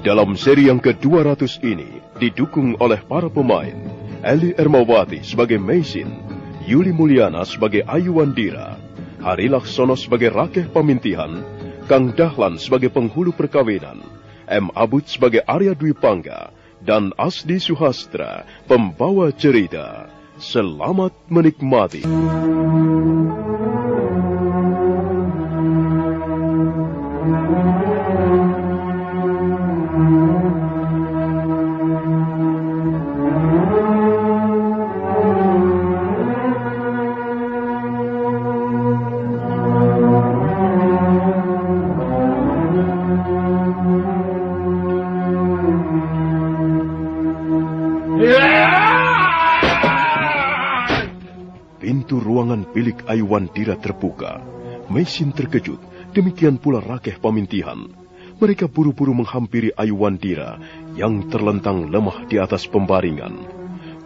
Dalam seri yang ke-200 ini, didukung oleh para pemain, Eli Ermawati sebagai Meisin, Yuli Mulyana sebagai Ayu Wandira, Hari Laksono sebagai Rakeh Pamintihan, Kang Dahlan sebagai penghulu perkawinan, M. Abud sebagai Arya Dwi Pangga, dan Asdi Suhastra, pembawa cerita. Selamat menikmati. Pintu ruangan bilik Ayu Wandira terbuka. Meisin terkejut, demikian pula Rakeh Pamintihan. Mereka buru-buru menghampiri Ayu Wandira yang terlentang lemah di atas pembaringan.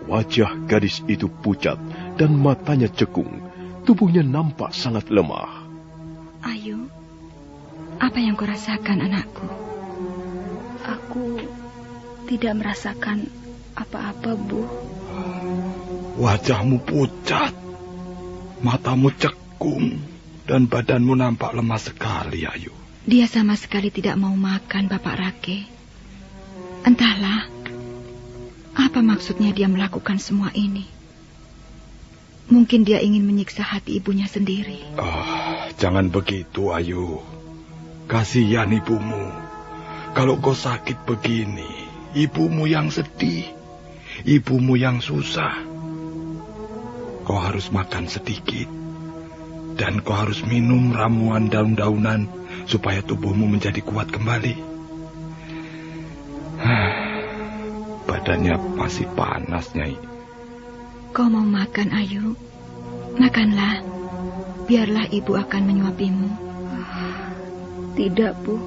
Wajah gadis itu pucat dan matanya cekung. Tubuhnya nampak sangat lemah. Ayu, apa yang kau rasakan, anakku? Aku tidak merasakan apa-apa, Bu. Wajahmu pucat, matamu cekung, dan badanmu nampak lemah sekali, Ayu. Dia sama sekali tidak mau makan, Bapak Rakeh. Entahlah, apa maksudnya dia melakukan semua ini? Mungkin dia ingin menyiksa hati ibunya sendiri. Jangan begitu, Ayu. Kasihan ibumu. Kalau kau sakit begini, ibumu yang sedih, ibumu yang susah. Kau harus makan sedikit, dan kau harus minum ramuan daun-daunan supaya tubuhmu menjadi kuat kembali. Badannya masih panas, Nyai. Kau mau makan, Ayu? Makanlah. Biarlah ibu akan menyuapimu. Tidak, Bu.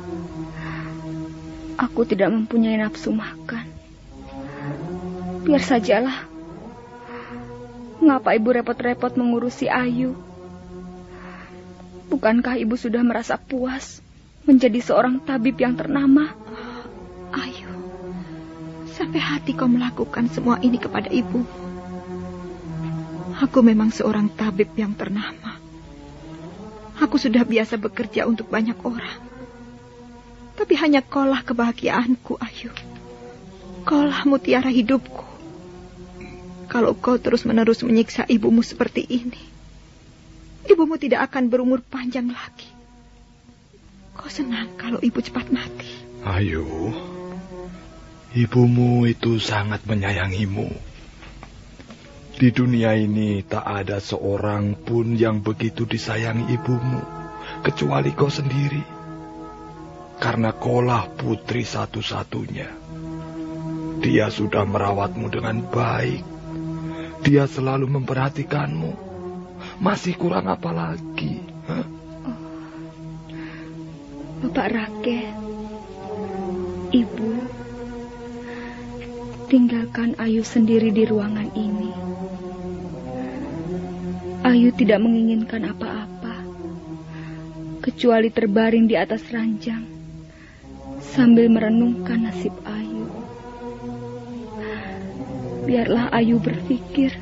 Aku tidak mempunyai nafsu makan. Biar sajalah. Mengapa ibu repot-repot mengurusi Ayu? Bukankah ibu sudah merasa puas menjadi seorang tabib yang ternama? Ayu, sampai hati kau melakukan semua ini kepada ibu. Aku memang seorang tabib yang ternama. Aku sudah biasa bekerja untuk banyak orang. Tapi hanya kaulah kebahagiaanku, Ayu. Kaulah mutiara hidupku. Kalau kau terus-menerus menyiksa ibumu seperti ini, ibumu tidak akan berumur panjang lagi. Kau senang kalau ibu cepat mati. Ayu, ibumu itu sangat menyayangimu. Di dunia ini tak ada seorang pun yang begitu disayangi ibumu, kecuali kau sendiri. Karena kaulah putri satu-satunya. Dia sudah merawatmu dengan baik. Dia selalu memperhatikanmu. Masih kurang apa lagi? Bapak Rakeh, Ibu, tinggalkan Ayu sendiri di ruangan ini. Ayu tidak menginginkan apa-apa, kecuali terbaring di atas ranjang, sambil merenungkan nasib Ayu. Biarlah Ayu berpikir.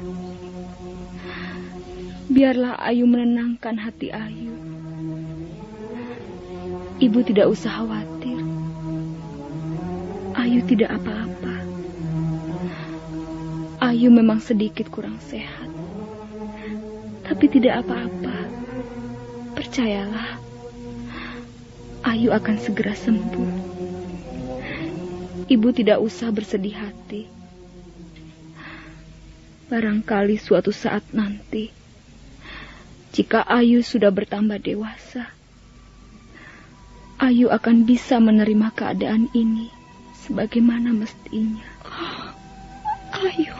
Biarlah Ayu menenangkan hati Ayu. Ibu tidak usah khawatir. Ayu tidak apa-apa. Ayu memang sedikit kurang sehat. Tapi tidak apa-apa. Percayalah. Ayu akan segera sembuh. Ibu tidak usah bersedih hati. Barangkali suatu saat nanti, jika Ayu sudah bertambah dewasa, Ayu akan bisa menerima keadaan ini sebagaimana mestinya. Ayu,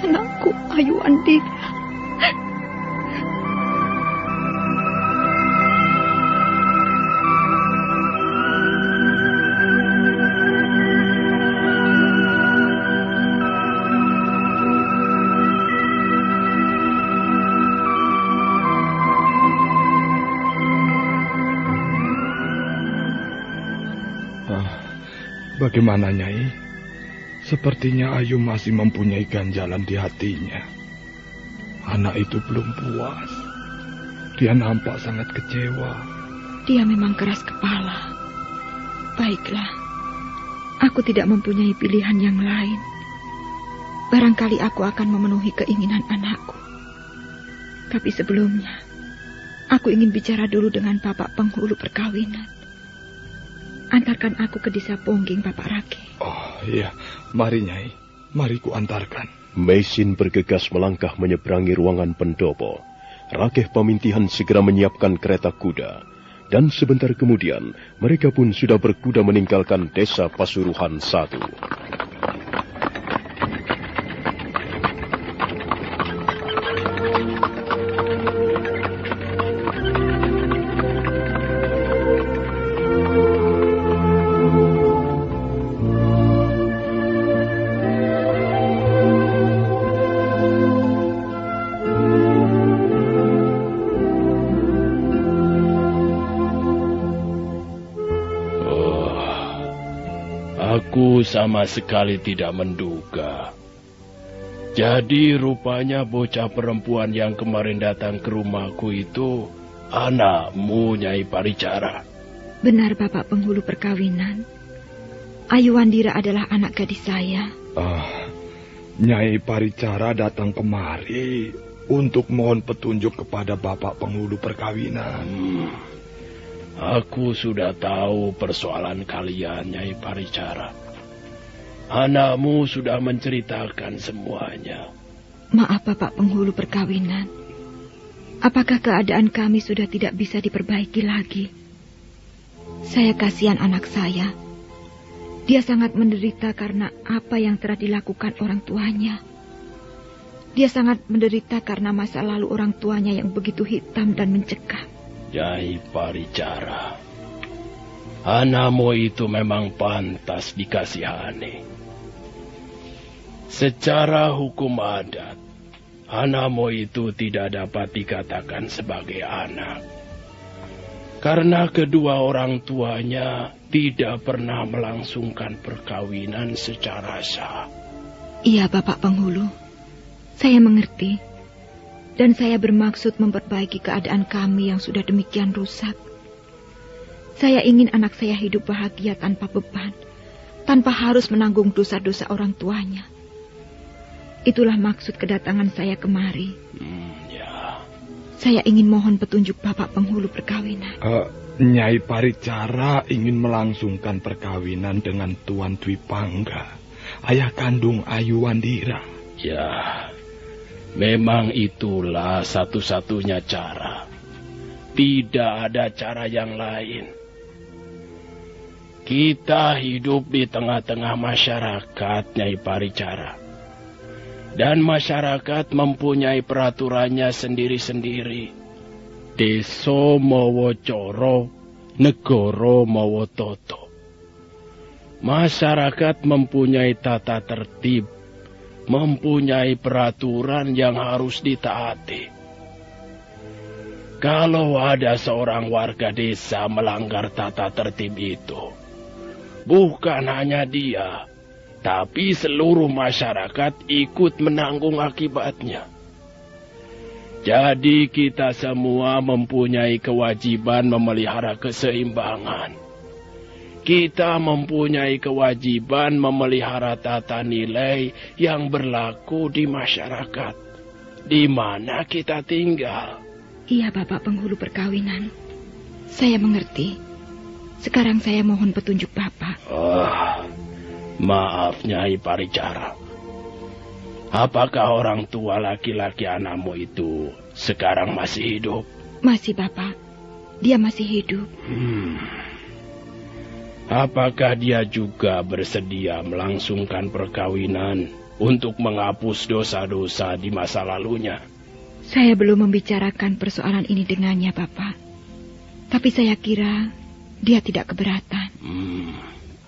anakku Ayu Wandira. Bagaimana, Nyai? Sepertinya Ayu masih mempunyai ganjalan di hatinya. Anak itu belum puas. Dia nampak sangat kecewa. Dia memang keras kepala. Baiklah, aku tidak mempunyai pilihan yang lain. Barangkali aku akan memenuhi keinginan anakku. Tapi sebelumnya, aku ingin bicara dulu dengan Bapak penghulu perkawinan. Antarkan aku ke desa Pongging, Bapak Rake. Oh iya, mari Nyai. Mari ku antarkan. Meisin bergegas melangkah menyeberangi ruangan pendopo. Rakeh Pamintihan segera menyiapkan kereta kuda. Dan sebentar kemudian, mereka pun sudah berkuda meninggalkan desa Pasuruhan 1. Aku sama sekali tidak menduga. Jadi rupanya bocah perempuan yang kemarin datang ke rumahku itu anakmu, Nyai Paricara. Benar, Bapak penghulu perkawinan. Ayu Wandira adalah anak gadis saya. Nyai Paricara datang kemari untuk mohon petunjuk kepada Bapak penghulu perkawinan. Aku sudah tahu persoalan kalian, Nyai Paricara. Anakmu sudah menceritakan semuanya. Maaf, Bapak penghulu perkawinan. Apakah keadaan kami sudah tidak bisa diperbaiki lagi? Saya kasihan anak saya. Dia sangat menderita karena apa yang telah dilakukan orang tuanya. Dia sangat menderita karena masa lalu orang tuanya yang begitu hitam dan mencekam. Nyai Paricara, anakmu itu memang pantas dikasihani. Secara hukum adat, anakmu itu tidak dapat dikatakan sebagai anak. Karena kedua orang tuanya tidak pernah melangsungkan perkawinan secara sah. Iya, Bapak penghulu. Saya mengerti. Dan saya bermaksud memperbaiki keadaan kami yang sudah demikian rusak. Saya ingin anak saya hidup bahagia tanpa beban, tanpa harus menanggung dosa-dosa orang tuanya. Itulah maksud kedatangan saya kemari. Ya. Saya ingin mohon petunjuk Bapak penghulu perkawinan. Nyai Paricara ingin melangsungkan perkawinan dengan Tuan Dwi Pangga, ayah kandung Ayu Wandira. Ya. Memang itulah satu-satunya cara. Tidak ada cara yang lain. Kita hidup di tengah-tengah masyarakat, Nyai Paricara. Dan masyarakat mempunyai peraturannya sendiri-sendiri. Deso mawa coro, negoro mawa toto. Masyarakat mempunyai tata tertib, mempunyai peraturan yang harus ditaati. Kalau ada seorang warga desa melanggar tata tertib itu, bukan hanya dia, tapi seluruh masyarakat ikut menanggung akibatnya. Jadi kita semua mempunyai kewajiban memelihara keseimbangan. Kita mempunyai kewajiban memelihara tata nilai yang berlaku di masyarakat, di mana kita tinggal. Iya, Bapak penghulu perkawinan. Saya mengerti. Sekarang saya mohon petunjuk Bapak. Maaf, Nyai Paricara. Apakah orang tua laki-laki anakmu itu sekarang masih hidup? Masih, Bapak. Dia masih hidup. Apakah dia juga bersedia melangsungkan perkawinan untuk menghapus dosa-dosa di masa lalunya? Saya belum membicarakan persoalan ini dengannya, Bapak. Tapi saya kira dia tidak keberatan.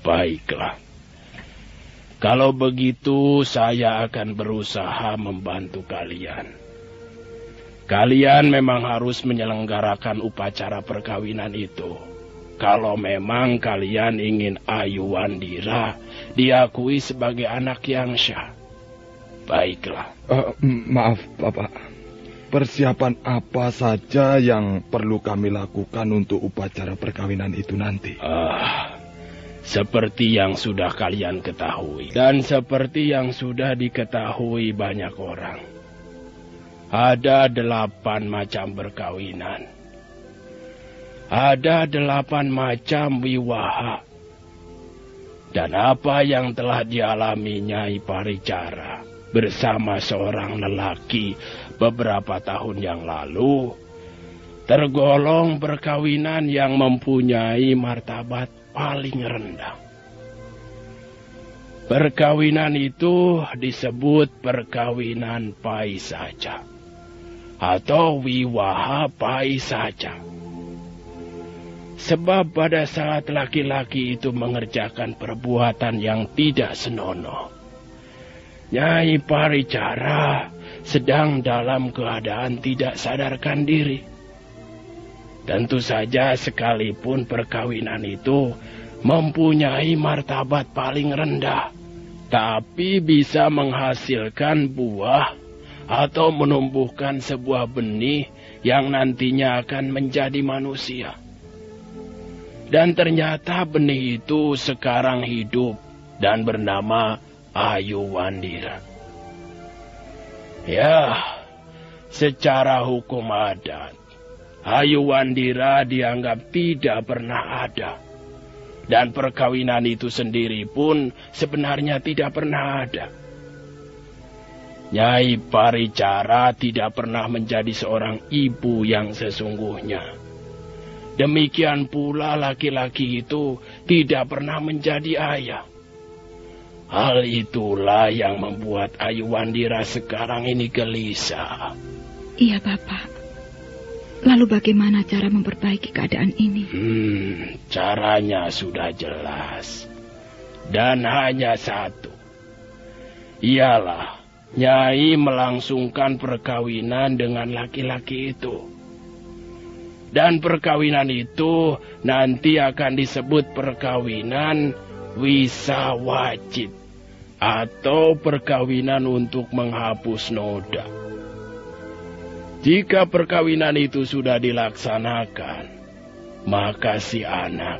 Baiklah. Kalau begitu, saya akan berusaha membantu kalian. Kalian memang harus menyelenggarakan upacara perkawinan itu. kalau memang kalian ingin Ayu Wandira diakui sebagai anak yang syah. Baiklah. Maaf, Bapak. Persiapan apa saja yang perlu kami lakukan untuk upacara perkawinan itu nanti? Seperti yang sudah kalian ketahui, dan seperti yang sudah diketahui banyak orang. Ada 8 macam perkawinan. Ada 8 macam wiwaha. Dan apa yang telah dialami Nyai Paricara bersama seorang lelaki beberapa tahun yang lalu, tergolong perkawinan yang mempunyai martabat paling rendah. Perkawinan itu disebut perkawinan pai saja, atau wiwaha pai saja. Sebab pada saat laki-laki itu mengerjakan perbuatan yang tidak senonoh, Nyai Paricara sedang dalam keadaan tidak sadarkan diri. Tentu saja sekalipun perkawinan itu mempunyai martabat paling rendah, tapi bisa menghasilkan buah atau menumbuhkan sebuah benih yang nantinya akan menjadi manusia. Dan ternyata benih itu sekarang hidup dan bernama Ayu Wandira. Ya, secara hukum adat, Ayu Wandira dianggap tidak pernah ada. Dan perkawinan itu sendiri pun sebenarnya tidak pernah ada. Nyai Paricara tidak pernah menjadi seorang ibu yang sesungguhnya. Demikian pula laki-laki itu tidak pernah menjadi ayah. Hal itulah yang membuat Ayu Wandira sekarang ini gelisah. Iya, Bapak. Lalu bagaimana cara memperbaiki keadaan ini? Caranya sudah jelas. Dan hanya satu. Ialah Nyai melangsungkan perkawinan dengan laki-laki itu. Dan perkawinan itu nanti akan disebut perkawinan wisawajit, atau perkawinan untuk menghapus noda. Jika perkawinan itu sudah dilaksanakan, maka si anak,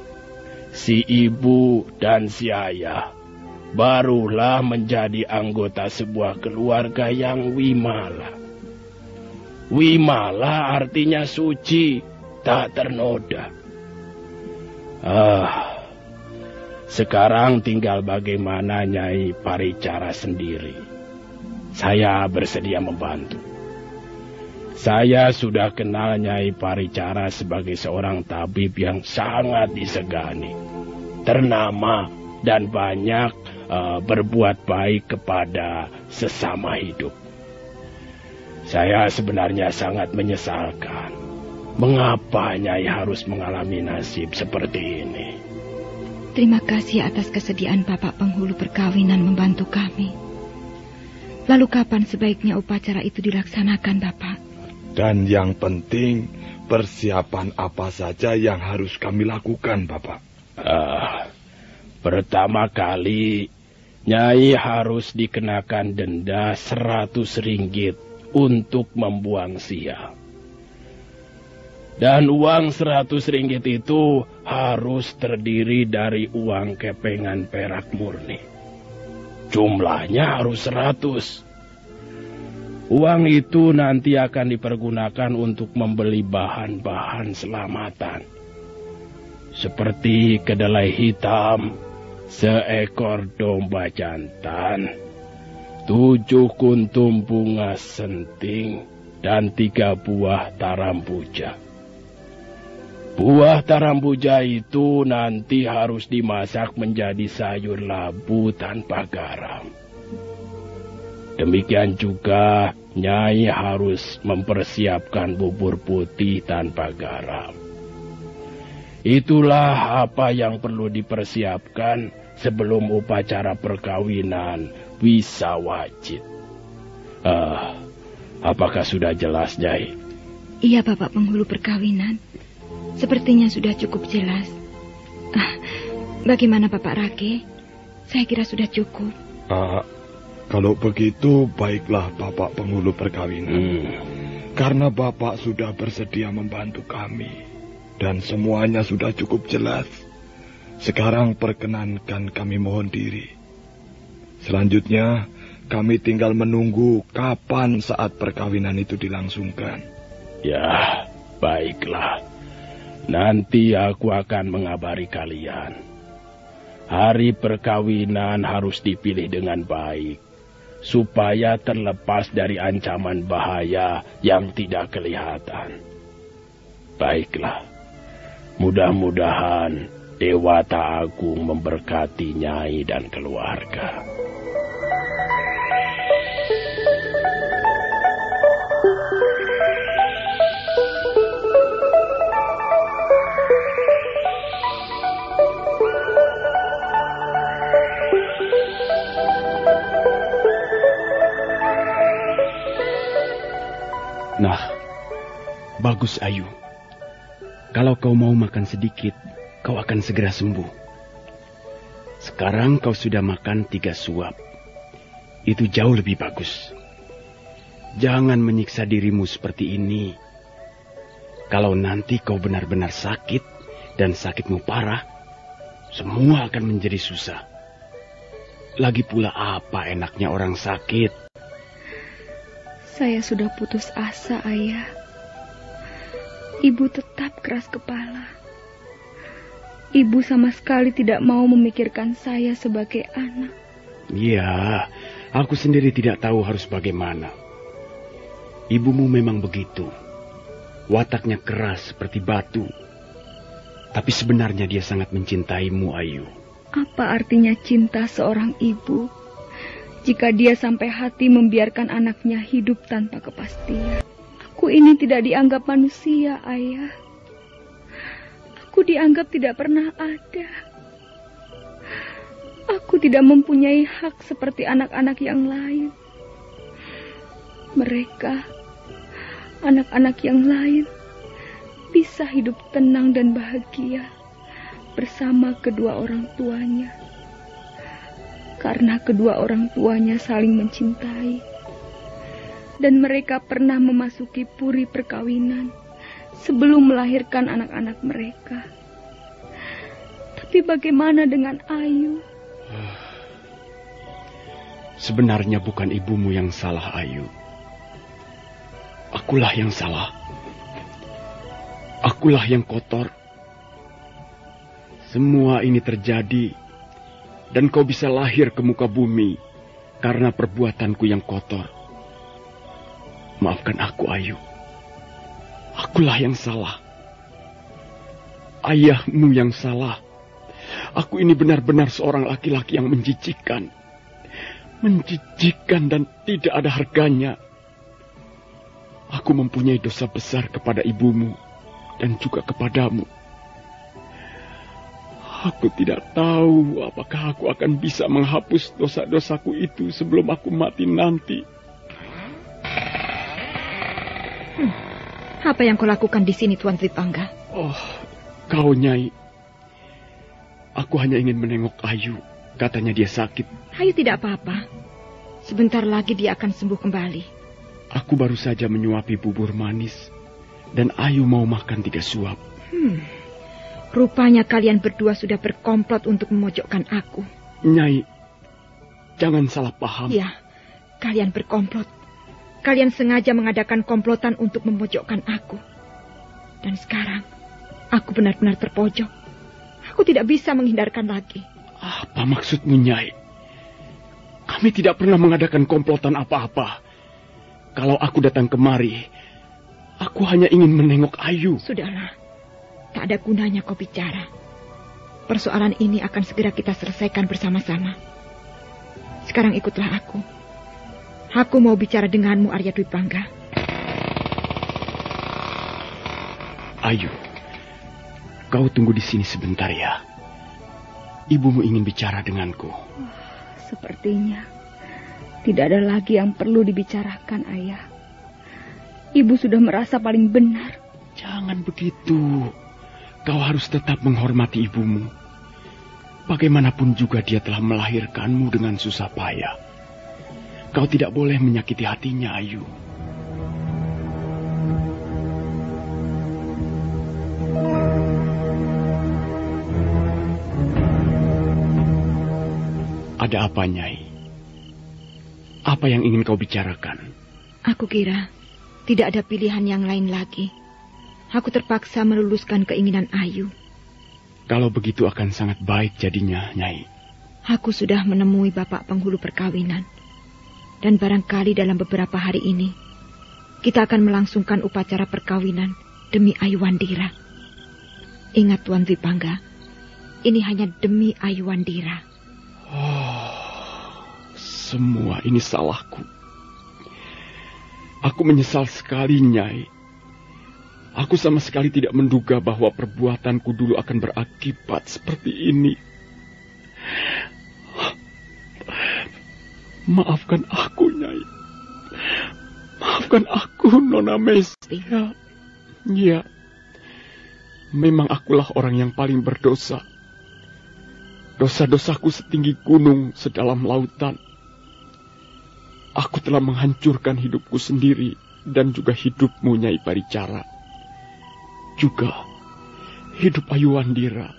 si ibu, dan si ayah barulah menjadi anggota sebuah keluarga yang wimala. Wimala artinya suci, tak ternoda. Sekarang tinggal bagaimana Nyai Paricara sendiri. Saya bersedia membantu. Saya sudah kenal Nyai Paricara sebagai seorang tabib yang sangat disegani, ternama, dan banyak berbuat baik kepada sesama hidup. Saya sebenarnya sangat menyesalkan mengapa Nyai harus mengalami nasib seperti ini. Terima kasih atas kesediaan Bapak penghulu perkawinan membantu kami. Lalu kapan sebaiknya upacara itu dilaksanakan, Bapak? Dan yang penting, persiapan apa saja yang harus kami lakukan, Bapak? Pertama kali, Nyai harus dikenakan denda 100 ringgit untuk membuang sia. Dan uang 100 ringgit itu harus terdiri dari uang kepengan perak murni. Jumlahnya harus 100. Uang itu nanti akan dipergunakan untuk membeli bahan-bahan selamatan. Seperti kedelai hitam, seekor domba jantan, 7 kuntum bunga senting, dan 3 buah tarambuja. Buah tarambuja itu nanti harus dimasak menjadi sayur labu tanpa garam. Demikian juga Nyai harus mempersiapkan bubur putih tanpa garam. Itulah apa yang perlu dipersiapkan sebelum upacara perkawinan wisawajit. Apakah sudah jelas, Nyai? Iya, Bapak penghulu perkawinan. Sepertinya sudah cukup jelas. Bagaimana Bapak Rake? Saya kira sudah cukup. Kalau begitu, baiklah Bapak penghulu perkawinan. Karena Bapak sudah bersedia membantu kami. Dan semuanya sudah cukup jelas. Sekarang perkenankan kami mohon diri. Selanjutnya, kami tinggal menunggu kapan saat perkawinan itu dilangsungkan. Ya, baiklah. Nanti aku akan mengabari kalian. Hari perkawinan harus dipilih dengan baik, supaya terlepas dari ancaman bahaya yang tidak kelihatan. Baiklah, mudah-mudahan Dewata Agung memberkati Nyai dan keluarga. Nah, bagus Ayu. Kalau kau mau makan sedikit, kau akan segera sembuh. Sekarang kau sudah makan 3 suap. Itu jauh lebih bagus. Jangan menyiksa dirimu seperti ini. Kalau nanti kau benar-benar sakit dan sakitmu parah, semua akan menjadi susah. Lagi pula apa enaknya orang sakit? Saya sudah putus asa, Ayah. Ibu tetap keras kepala. Ibu sama sekali tidak mau memikirkan saya sebagai anak. Iya, aku sendiri tidak tahu harus bagaimana. Ibumu memang begitu. Wataknya keras seperti batu. Tapi sebenarnya dia sangat mencintaimu, Ayu. Apa artinya cinta seorang ibu jika dia sampai hati membiarkan anaknya hidup tanpa kepastian? Aku ini tidak dianggap manusia, Ayah. Aku dianggap tidak pernah ada. Aku tidak mempunyai hak seperti anak-anak yang lain. Mereka, anak-anak yang lain, bisa hidup tenang dan bahagia bersama kedua orang tuanya. Karena kedua orang tuanya saling mencintai. Dan mereka pernah memasuki puri perkawinan sebelum melahirkan anak-anak mereka. Tapi bagaimana dengan Ayu? Sebenarnya bukan ibumu yang salah, Ayu. Akulah yang salah. Akulah yang kotor. Semua ini terjadi, dan kau bisa lahir ke muka bumi karena perbuatanku yang kotor. Maafkan aku, Ayu. Akulah yang salah. Ayahmu yang salah. Aku ini benar-benar seorang laki-laki yang menjijikkan. Menjijikkan dan tidak ada harganya. Aku mempunyai dosa besar kepada ibumu dan juga kepadamu. Aku tidak tahu apakah aku akan bisa menghapus dosa-dosaku itu sebelum aku mati nanti. Apa yang kau lakukan di sini, Tuan Tripangga? Oh, kau, Nyai. Aku hanya ingin menengok Ayu. Katanya dia sakit. Ayu tidak apa-apa. Sebentar lagi dia akan sembuh kembali. Aku baru saja menyuapi bubur manis. Dan Ayu mau makan 3 suap. Rupanya kalian berdua sudah berkomplot untuk memojokkan aku. Nyai, jangan salah paham. Ya, kalian berkomplot. Kalian sengaja mengadakan komplotan untuk memojokkan aku. Dan sekarang, aku benar-benar terpojok. Aku tidak bisa menghindarkan lagi. Apa maksudmu, Nyai? Kami tidak pernah mengadakan komplotan apa-apa. Kalau aku datang kemari, aku hanya ingin menengok Ayu. Sudahlah. Tak ada gunanya kau bicara. Persoalan ini akan segera kita selesaikan bersama-sama. Sekarang ikutlah aku. Aku mau bicara denganmu, Arya Dwi Pangga. Ayu, kau tunggu di sini sebentar ya. Ibumu ingin bicara denganku. Sepertinya tidak ada lagi yang perlu dibicarakan, Ayah. Ibu sudah merasa paling benar. Jangan begitu. Kau harus tetap menghormati ibumu. Bagaimanapun juga dia telah melahirkanmu dengan susah payah. Kau tidak boleh menyakiti hatinya, Ayu. Ada apa, Nyai? Apa yang ingin kau bicarakan? Aku kira tidak ada pilihan yang lain lagi. Aku terpaksa meluluskan keinginan Ayu. Kalau begitu akan sangat baik jadinya, Nyai. Aku sudah menemui Bapak penghulu perkawinan. Dan barangkali dalam beberapa hari ini, kita akan melangsungkan upacara perkawinan demi Ayu Wandira. Ingat Tuan Dwipangga, ini hanya demi Ayu Wandira. Semua ini salahku. Aku menyesal sekali, Nyai. Aku sama sekali tidak menduga bahwa perbuatanku dulu akan berakibat seperti ini. Maafkan aku, Nyai. Maafkan aku, Nona Mesti. Ya, memang akulah orang yang paling berdosa. Dosa-dosaku setinggi gunung, sedalam lautan. Aku telah menghancurkan hidupku sendiri dan juga hidupmu, Nyai Paricara. Juga hidup Ayu Wandira.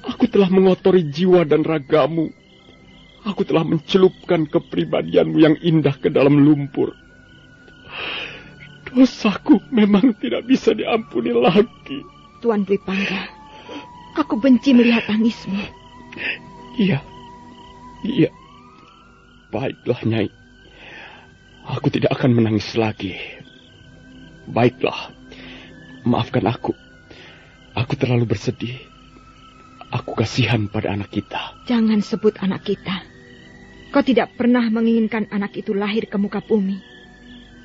Aku telah mengotori jiwa dan ragamu. Aku telah mencelupkan kepribadianmu yang indah ke dalam lumpur. Dosaku memang tidak bisa diampuni lagi. Tuan Dwipangga, aku benci melihat tangismu. Iya. Baiklah, Nyai. Aku tidak akan menangis lagi. Baiklah, maafkan aku. Aku terlalu bersedih. Aku kasihan pada anak kita. Jangan sebut anak kita. Kau tidak pernah menginginkan anak itu lahir ke muka bumi.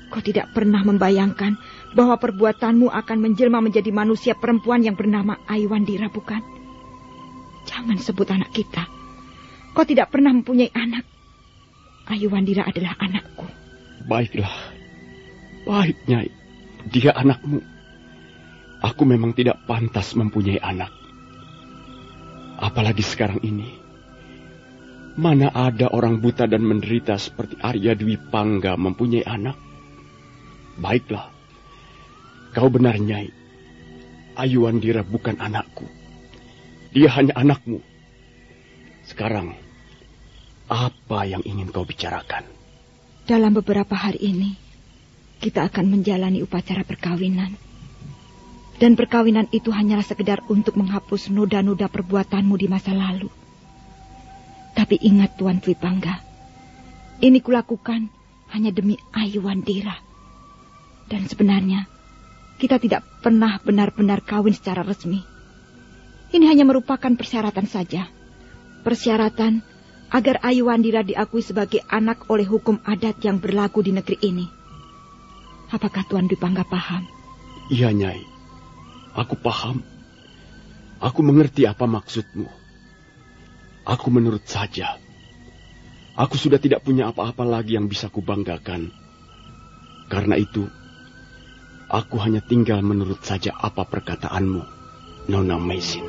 Kau tidak pernah membayangkan bahwa perbuatanmu akan menjelma menjadi manusia perempuan yang bernama Ayu Wandira, bukan? Jangan sebut anak kita. Kau tidak pernah mempunyai anak. Ayu Wandira adalah anakku. Baiklah. Baik, Nyai. Dia anakmu. Aku memang tidak pantas mempunyai anak. Apalagi sekarang ini. Mana ada orang buta dan menderita seperti Arya Dwi Pangga mempunyai anak? Baiklah. Kau benar, Nyai. Ayu Wandira bukan anakku. Dia hanya anakmu. Sekarang, apa yang ingin kau bicarakan? Dalam beberapa hari ini, kita akan menjalani upacara perkawinan. Dan perkawinan itu hanyalah sekedar untuk menghapus noda-noda perbuatanmu di masa lalu. Tapi ingat Tuan Dwipangga, ini kulakukan hanya demi Ayu Wandira. Dan sebenarnya, kita tidak pernah benar-benar kawin secara resmi. Ini hanya merupakan persyaratan saja. Persyaratan agar Ayu Wandira diakui sebagai anak oleh hukum adat yang berlaku di negeri ini. Apakah Tuan Dwipangga paham? Iya, Nyai. Aku paham. Aku mengerti apa maksudmu. Aku menurut saja. Aku sudah tidak punya apa-apa lagi yang bisa kubanggakan. Karena itu, aku hanya tinggal menurut saja apa perkataanmu, Nona Maisin.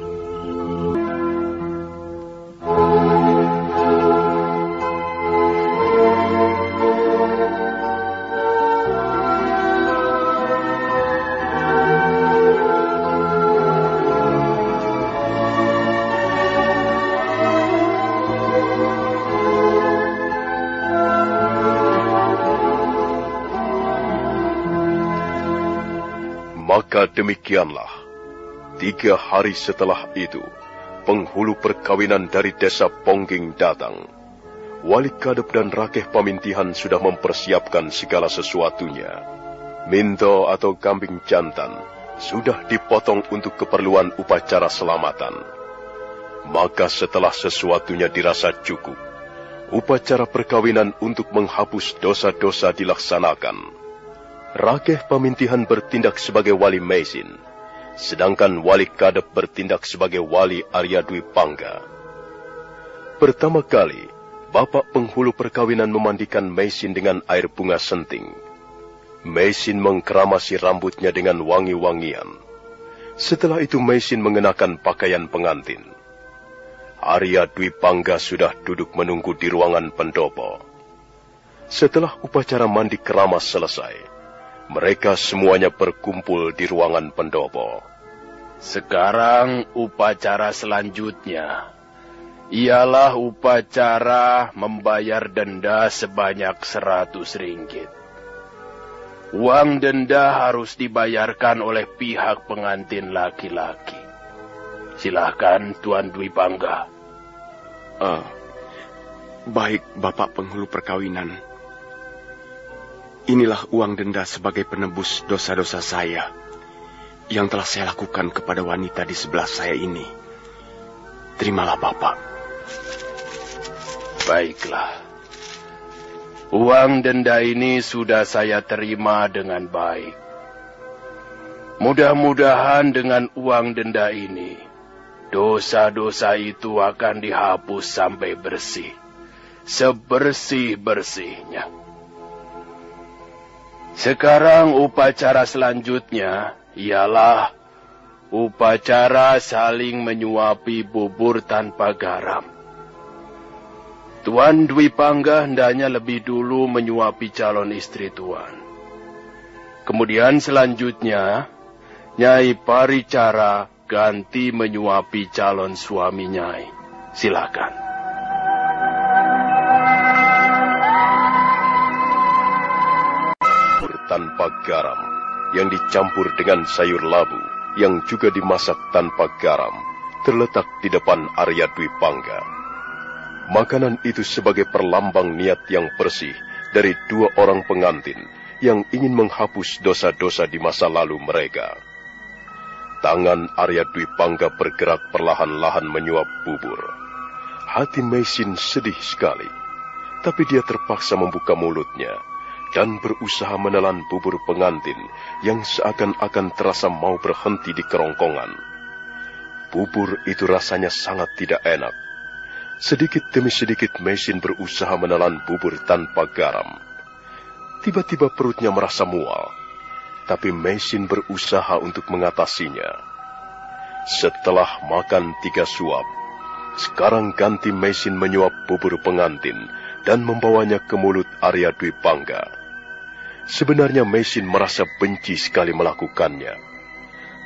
Maka demikianlah, 3 hari setelah itu, penghulu perkawinan dari desa Pongging datang. Wali Kadep dan Rakeh Pamintihan sudah mempersiapkan segala sesuatunya. Minto atau kambing jantan sudah dipotong untuk keperluan upacara selamatan. Maka setelah sesuatunya dirasa cukup, upacara perkawinan untuk menghapus dosa-dosa dilaksanakan. Rakeh Pamintihan bertindak sebagai wali Maisin, sedangkan wali Kadep bertindak sebagai wali Arya Dwi Pangga. Pertama kali, Bapak penghulu perkawinan memandikan Maisin dengan air bunga senting. Maisin mengkeramasi rambutnya dengan wangi-wangian. Setelah itu Meisin mengenakan pakaian pengantin. Arya Dwi Pangga sudah duduk menunggu di ruangan pendopo. Setelah upacara mandi keramas selesai, mereka semuanya berkumpul di ruangan pendopo. Sekarang upacara selanjutnya ialah upacara membayar denda sebanyak 100 ringgit. Uang denda harus dibayarkan oleh pihak pengantin laki-laki. Silahkan Tuan Dwi Pangga. Baik, Bapak Penghulu Perkawinan. Inilah uang denda sebagai penebus dosa-dosa saya yang telah saya lakukan kepada wanita di sebelah saya ini. Terimalah, Bapak. Baiklah. Uang denda ini sudah saya terima dengan baik. Mudah-mudahan dengan uang denda ini, dosa-dosa itu akan dihapus sampai bersih. Sebersih-bersihnya. Sekarang upacara selanjutnya ialah upacara saling menyuapi bubur tanpa garam. Tuan Dwi Pangga hendaknya lebih dulu menyuapi calon istri Tuan. Kemudian selanjutnya, Nyai Paricara ganti menyuapi calon suami Nyai. Silakan. Bubur tanpa garam yang dicampur dengan sayur labu yang juga dimasak tanpa garam terletak di depan Arya Dwi Pangga. Makanan itu sebagai perlambang niat yang bersih dari dua orang pengantin yang ingin menghapus dosa-dosa di masa lalu mereka. Tangan Arya Dwi Pangga bergerak perlahan-lahan menyuap bubur. Hati Meisin sedih sekali, tapi dia terpaksa membuka mulutnya dan berusaha menelan bubur pengantin yang seakan-akan terasa mau berhenti di kerongkongan. Bubur itu rasanya sangat tidak enak. Sedikit demi sedikit Meisin berusaha menelan bubur tanpa garam. Tiba-tiba perutnya merasa mual, tapi Meisin berusaha untuk mengatasinya. Setelah makan 3 suap, sekarang ganti Meisin menyuap bubur pengantin dan membawanya ke mulut Arya Dwi Pangga. Sebenarnya Meisin merasa benci sekali melakukannya.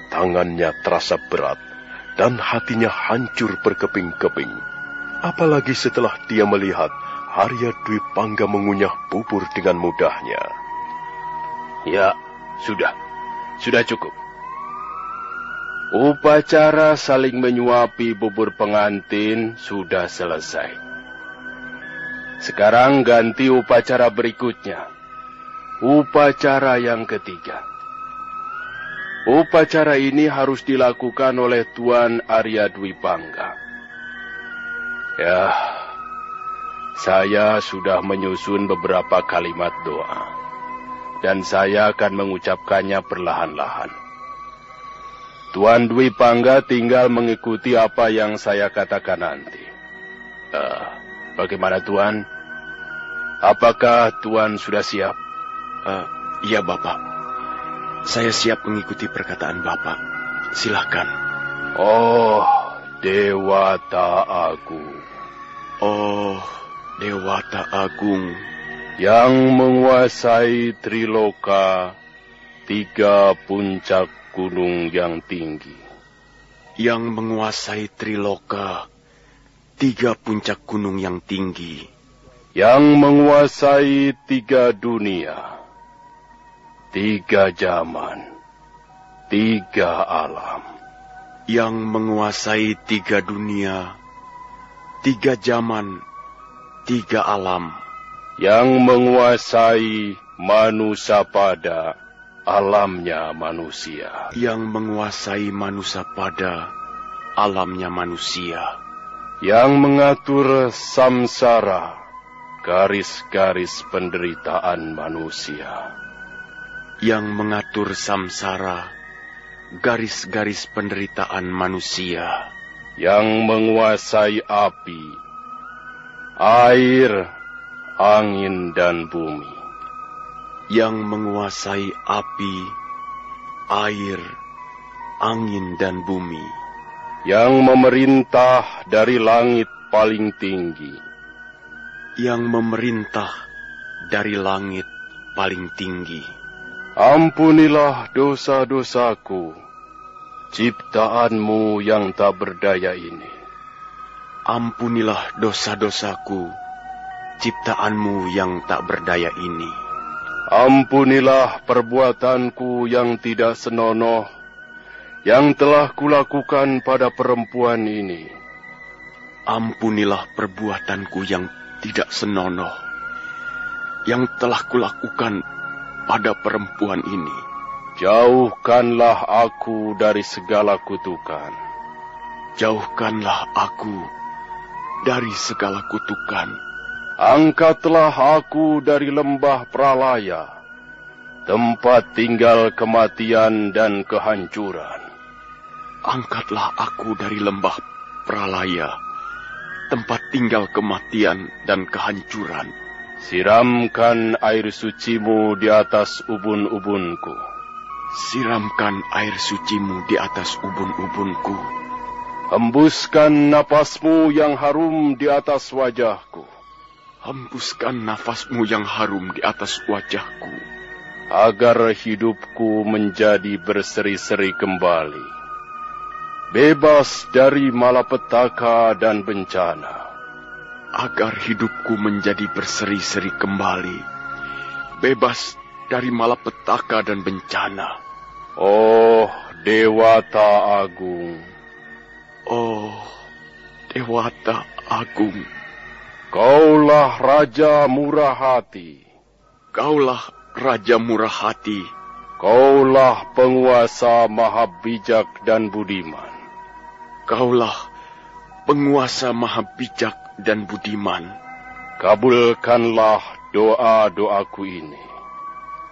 Tangannya terasa berat dan hatinya hancur berkeping-keping. Apalagi setelah dia melihat Arya Dwi Pangga mengunyah bubur dengan mudahnya. Ya, sudah cukup. Upacara saling menyuapi bubur pengantin sudah selesai. Sekarang ganti upacara berikutnya. Upacara yang ketiga. Upacara ini harus dilakukan oleh Tuan Arya Dwi Pangga. Ya, saya sudah menyusun beberapa kalimat doa, dan saya akan mengucapkannya perlahan-lahan. Tuan Dwi Pangga tinggal mengikuti apa yang saya katakan nanti. Bagaimana Tuan? Apakah Tuan sudah siap? Iya, Bapak. Saya siap mengikuti perkataan Bapak. Silahkan. Oh, Dewata Agung. Oh, Dewata Agung. Yang menguasai Triloka, 3 puncak gunung yang tinggi. Yang menguasai Triloka, 3 puncak gunung yang tinggi. Yang menguasai 3 dunia, 3 zaman, 3 alam. Yang menguasai 3 dunia, 3 zaman, 3 alam. Yang menguasai Manusapada, alamnya manusia. Yang menguasai Manusapada, alamnya manusia. Yang mengatur samsara, garis-garis penderitaan manusia. Yang mengatur samsara, garis-garis penderitaan manusia. Yang menguasai api, air, angin, dan bumi. Yang menguasai api, air, angin dan bumi, yang memerintah dari langit paling tinggi, yang memerintah dari langit paling tinggi. Ampunilah dosa-dosaku, ciptaanmu yang tak berdaya ini. Ampunilah dosa-dosaku, ciptaanmu yang tak berdaya ini. Ampunilah perbuatanku yang tidak senonoh, yang telah kulakukan pada perempuan ini. Ampunilah perbuatanku yang tidak senonoh, yang telah kulakukan pada perempuan ini. Jauhkanlah aku dari segala kutukan. Jauhkanlah aku dari segala kutukan. Angkatlah aku dari lembah pralaya, tempat tinggal kematian dan kehancuran. Angkatlah aku dari lembah pralaya, tempat tinggal kematian dan kehancuran. Siramkan air sucimu di atas ubun-ubunku. Siramkan air sucimu di atas ubun-ubunku. Hembuskan napasmu yang harum di atas wajahku. Hembuskan nafasmu yang harum di atas wajahku. Agar hidupku menjadi berseri-seri kembali. Bebas dari malapetaka dan bencana. Agar hidupku menjadi berseri-seri kembali, bebas dari malapetaka dan bencana. Oh, Dewata Agung. Oh, Dewata Agung. Kaulah Raja Murah Hati. Kaulah Raja Murah Hati. Kaulah penguasa maha bijak dan budiman. Kaulah penguasa maha bijak dan budiman. Kabulkanlah doa-doaku ini.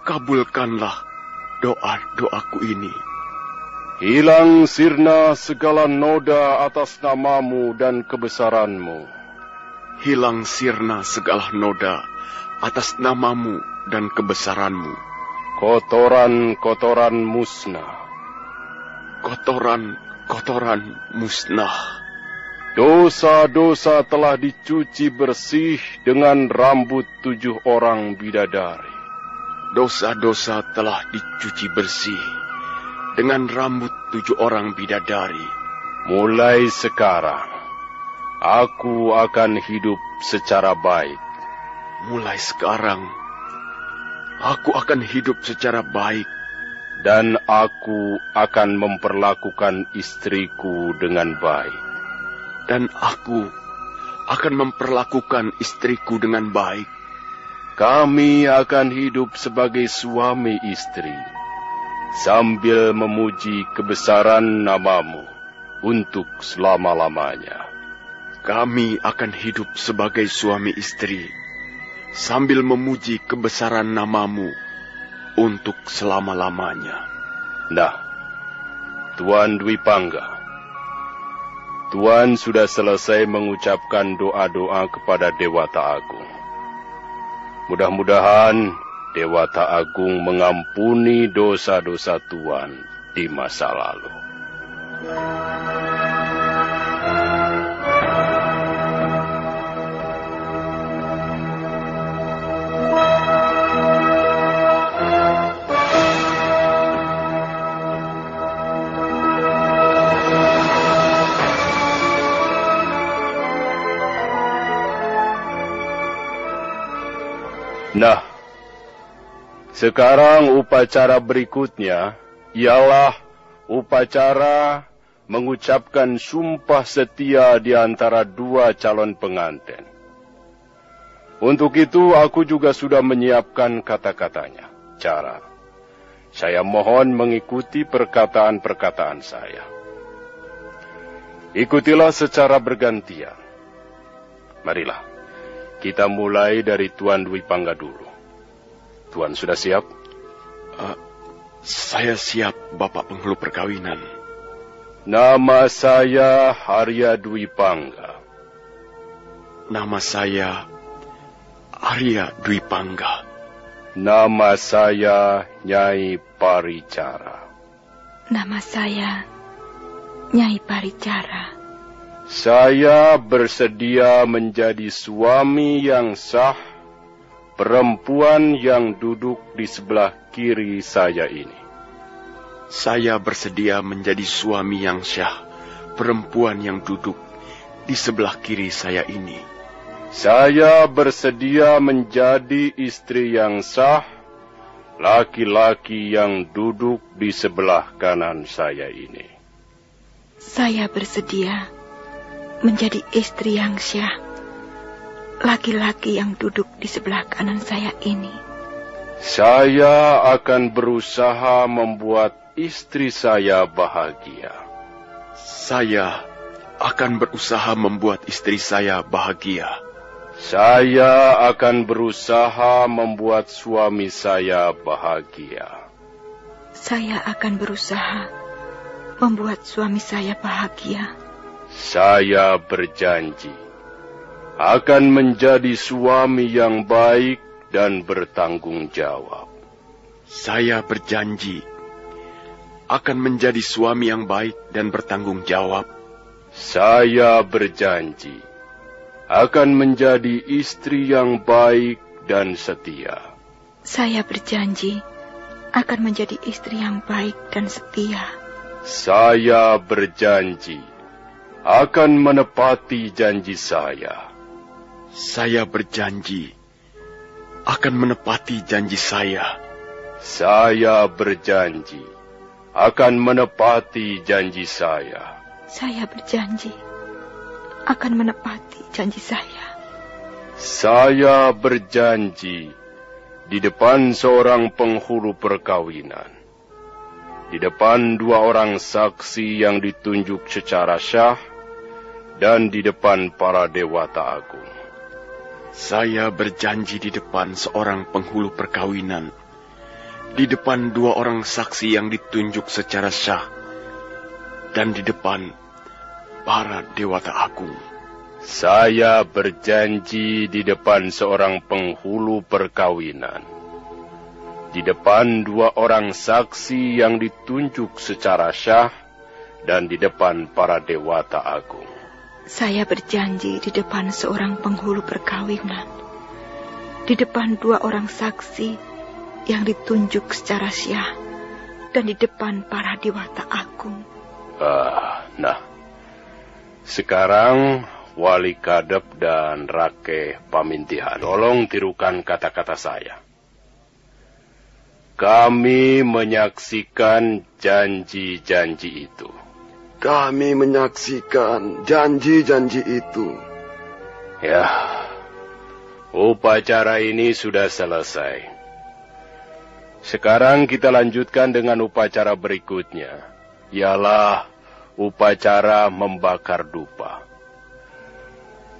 Kabulkanlah doa-doaku ini. Hilang sirna segala noda atas namamu dan kebesaranmu. Hilang sirna segala noda atas namamu dan kebesaranmu. Kotoran-kotoran musnah. Kotoran-kotoran musnah. Dosa-dosa telah dicuci bersih dengan rambut 7 orang bidadari. Dosa-dosa telah dicuci bersih dengan rambut 7 orang bidadari. Mulai sekarang, aku akan hidup secara baik. Mulai sekarang, aku akan hidup secara baik. Dan aku akan memperlakukan istriku dengan baik. Dan aku akan memperlakukan istriku dengan baik. Kami akan hidup sebagai suami istri, sambil memuji kebesaran namamu untuk selama-lamanya. Kami akan hidup sebagai suami istri, sambil memuji kebesaran namamu untuk selama-lamanya. Nah, Tuan Dwi Pangga, Tuan sudah selesai mengucapkan doa-doa kepada Dewata Agung. Mudah-mudahan Dewata Agung mengampuni dosa-dosa Tuan di masa lalu. Nah, sekarang upacara berikutnya ialah upacara mengucapkan sumpah setia di antara 2 calon pengantin. Untuk itu aku juga sudah menyiapkan kata-katanya. Cara, saya mohon mengikuti perkataan-perkataan saya. Ikutilah secara bergantian. Marilah. Kita mulai dari Tuan Dwi Pangga dulu. Tuan sudah siap? Saya siap, Bapak Penghulu Perkawinan. Nama saya Arya Dwi Pangga. Nama saya Arya Dwi Pangga. Nama saya Nyai Paricara. Nama saya Nyai Paricara. Saya bersedia menjadi suami yang sah perempuan yang duduk di sebelah kiri saya ini. Saya bersedia menjadi suami yang syah perempuan yang duduk di sebelah kiri saya ini. Saya bersedia menjadi istri yang sah laki-laki yang duduk di sebelah kanan saya ini. Saya bersedia menjadi istri yang syah laki-laki yang duduk di sebelah kanan saya ini. Saya akan berusaha membuat istri saya bahagia. Saya akan berusaha membuat istri saya bahagia. Saya akan berusaha membuat suami saya bahagia. Saya akan berusaha membuat suami saya bahagia. Saya berjanji akan menjadi suami yang baik dan bertanggung jawab. Saya berjanji akan menjadi suami yang baik dan bertanggung jawab. Saya berjanji akan menjadi istri yang baik dan setia. Saya berjanji akan menjadi istri yang baik dan setia. Saya berjanji akan menepati janji saya. Saya berjanji akan menepati janji saya. Saya berjanji akan menepati janji saya. Saya berjanji akan menepati janji saya. Saya berjanji di depan seorang penghulu perkawinan, di depan 2 orang saksi yang ditunjuk secara syah, dan di depan para dewata agung. Saya berjanji di depan seorang penghulu perkawinan, di depan 2 orang saksi yang ditunjuk secara syah, dan di depan para dewata agung. Saya berjanji di depan seorang penghulu perkawinan, di depan 2 orang saksi yang ditunjuk secara syah, dan di depan para dewata agung. Saya berjanji di depan seorang penghulu perkawinan, di depan 2 orang saksi yang ditunjuk secara syah, dan di depan para dewata agung. Nah, sekarang Wali Kadep dan Rakeh Pamintihan, tolong tirukan kata-kata saya. Kami menyaksikan janji-janji itu. Kami menyaksikan janji-janji itu. Ya, upacara ini sudah selesai. Sekarang kita lanjutkan dengan upacara berikutnya, ialah upacara membakar dupa.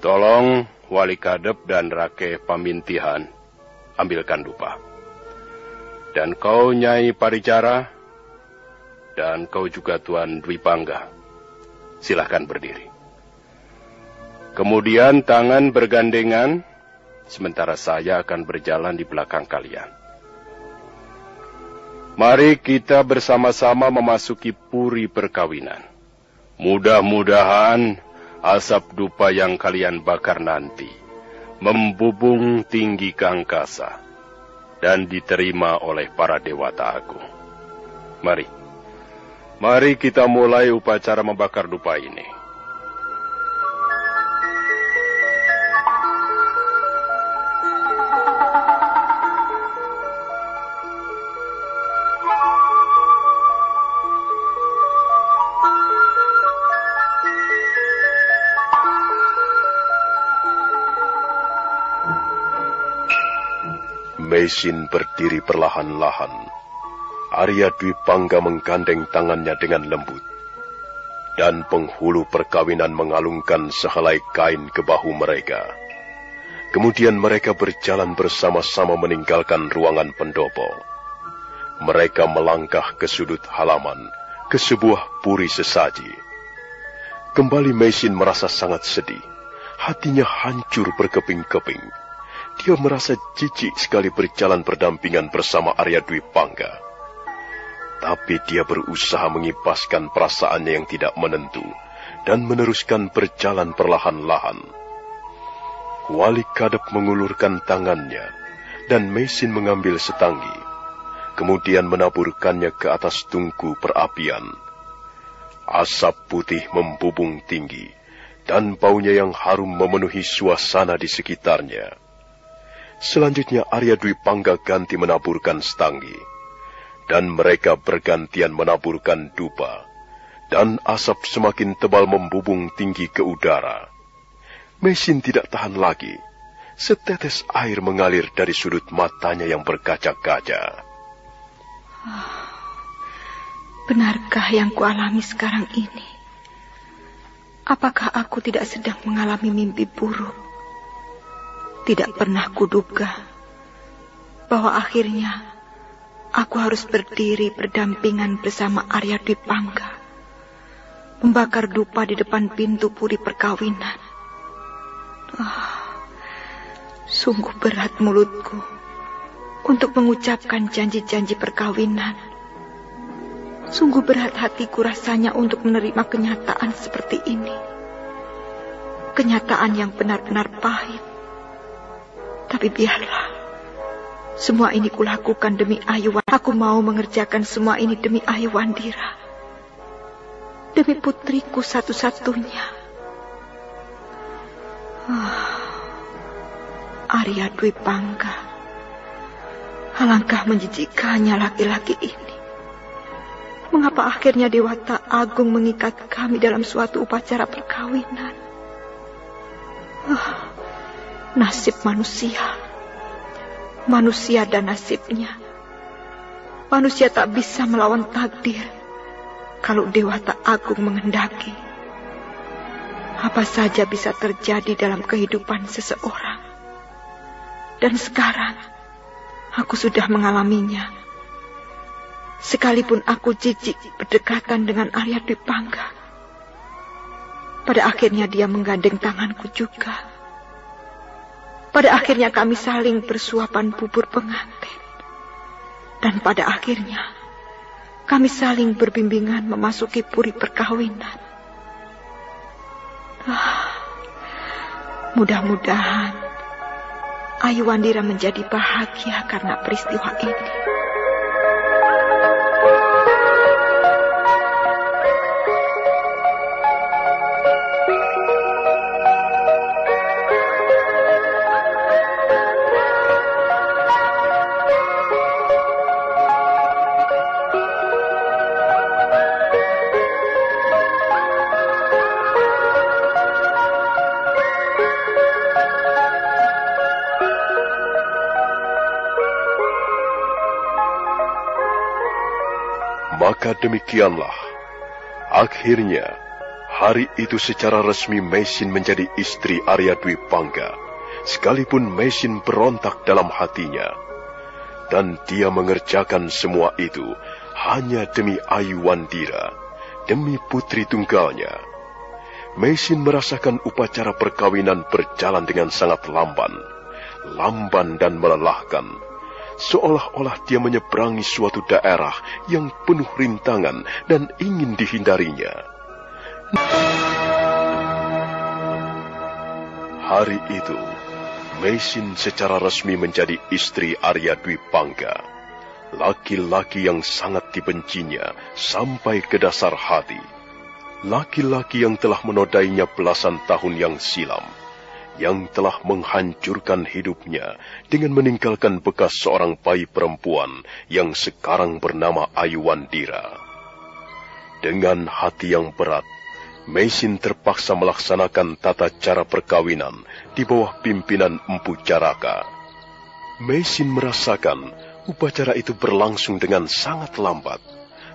Tolong Wali Kadep dan Rakeh Pamintihan, ambilkan dupa. Dan kau Nyai Paricara, dan kau juga Tuan Dwi Pangga, silahkan berdiri. Kemudian tangan bergandengan, sementara saya akan berjalan di belakang kalian. Mari kita bersama-sama memasuki puri perkawinan. Mudah-mudahan asap dupa yang kalian bakar nanti membubung tinggi ke angkasa dan diterima oleh para dewata agung. Mari kita mulai upacara membakar dupa ini. Meisin berdiri perlahan-lahan. Arya Dwi Pangga menggandeng tangannya dengan lembut. Dan penghulu perkawinan mengalungkan sehelai kain ke bahu mereka. Kemudian mereka berjalan bersama-sama meninggalkan ruangan pendopo. Mereka melangkah ke sudut halaman, ke sebuah puri sesaji. Kembali Meisin merasa sangat sedih. Hatinya hancur berkeping-keping. Dia merasa jijik sekali berjalan berdampingan bersama Arya Dwi Pangga. Tapi dia berusaha mengipaskan perasaannya yang tidak menentu dan meneruskan berjalan perlahan-lahan. Wali Kadep mengulurkan tangannya dan Meisin mengambil setanggi, kemudian menaburkannya ke atas tungku perapian. Asap putih membubung tinggi dan baunya yang harum memenuhi suasana di sekitarnya. Selanjutnya Arya Dwi Pangga ganti menaburkan setanggi, dan mereka bergantian menaburkan dupa, dan asap semakin tebal membubung tinggi ke udara. Meisin tidak tahan lagi. Setetes air mengalir dari sudut matanya yang berkaca-kaca. Benarkah yang kualami sekarang ini? Apakah aku tidak sedang mengalami mimpi buruk? Tidak pernah kuduga bahwa akhirnya aku harus berdiri berdampingan bersama Arya Dwi Pangga, membakar dupa di depan pintu puri perkawinan. Sungguh berat mulutku untuk mengucapkan janji-janji perkawinan. Sungguh berat hatiku rasanya untuk menerima kenyataan seperti ini. Kenyataan yang benar-benar pahit. Tapi biarlah. Semua ini kulakukan demi Ayu. Aku mau mengerjakan semua ini demi Ayu Wandira. Demi putriku satu-satunya. Arya Dwi Pangga. Alangkah menjijikkannya laki-laki ini. Mengapa akhirnya Dewata Agung mengikat kami dalam suatu upacara perkawinan? Nasib manusia. Manusia dan nasibnya. Manusia tak bisa melawan takdir kalau Dewata Agung menghendaki. Apa saja bisa terjadi dalam kehidupan seseorang. Dan sekarang aku sudah mengalaminya. Sekalipun aku jijik berdekatan dengan Arya Dwi Pangga, pada akhirnya dia menggandeng tanganku juga. Pada akhirnya kami saling bersuapan bubur pengantin. Dan pada akhirnya kami saling berbimbingan memasuki puri perkawinan. Mudah-mudahan Ayu Wandira menjadi bahagia karena peristiwa ini. Maka demikianlah, akhirnya hari itu secara resmi Meisin menjadi istri Arya Dwi Pangga, sekalipun Meisin berontak dalam hatinya. Dan dia mengerjakan semua itu hanya demi Ayu Wandira, demi putri tunggalnya. Meisin merasakan upacara perkawinan berjalan dengan sangat lamban dan melelahkan. Seolah-olah dia menyeberangi suatu daerah yang penuh rintangan dan ingin dihindarinya. Hari itu, Meisin secara resmi menjadi istri Arya Dwi Pangga, laki-laki yang sangat dibencinya sampai ke dasar hati. Laki-laki yang telah menodainya belasan tahun yang silam, yang telah menghancurkan hidupnya dengan meninggalkan bekas seorang bayi perempuan yang sekarang bernama Ayu Wandira. Dengan hati yang berat, Meisin terpaksa melaksanakan tata cara perkawinan di bawah pimpinan Empu Caraka. Meisin merasakan upacara itu berlangsung dengan sangat lambat,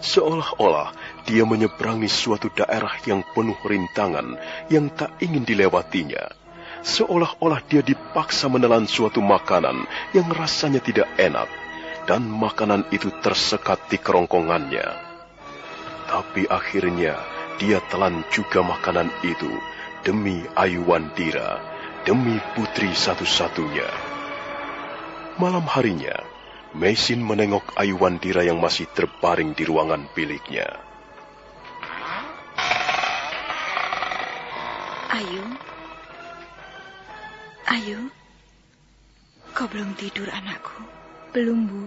seolah-olah dia menyeberangi suatu daerah yang penuh rintangan yang tak ingin dilewatinya. Seolah-olah dia dipaksa menelan suatu makanan yang rasanya tidak enak, dan makanan itu tersekat di kerongkongannya. Tapi akhirnya dia telan juga makanan itu demi Ayu Wandira, demi putri satu-satunya. Malam harinya, Meisin menengok Ayuwandira yang masih terbaring di ruangan biliknya. Ayu, kau belum tidur, anakku? Belum, Bu.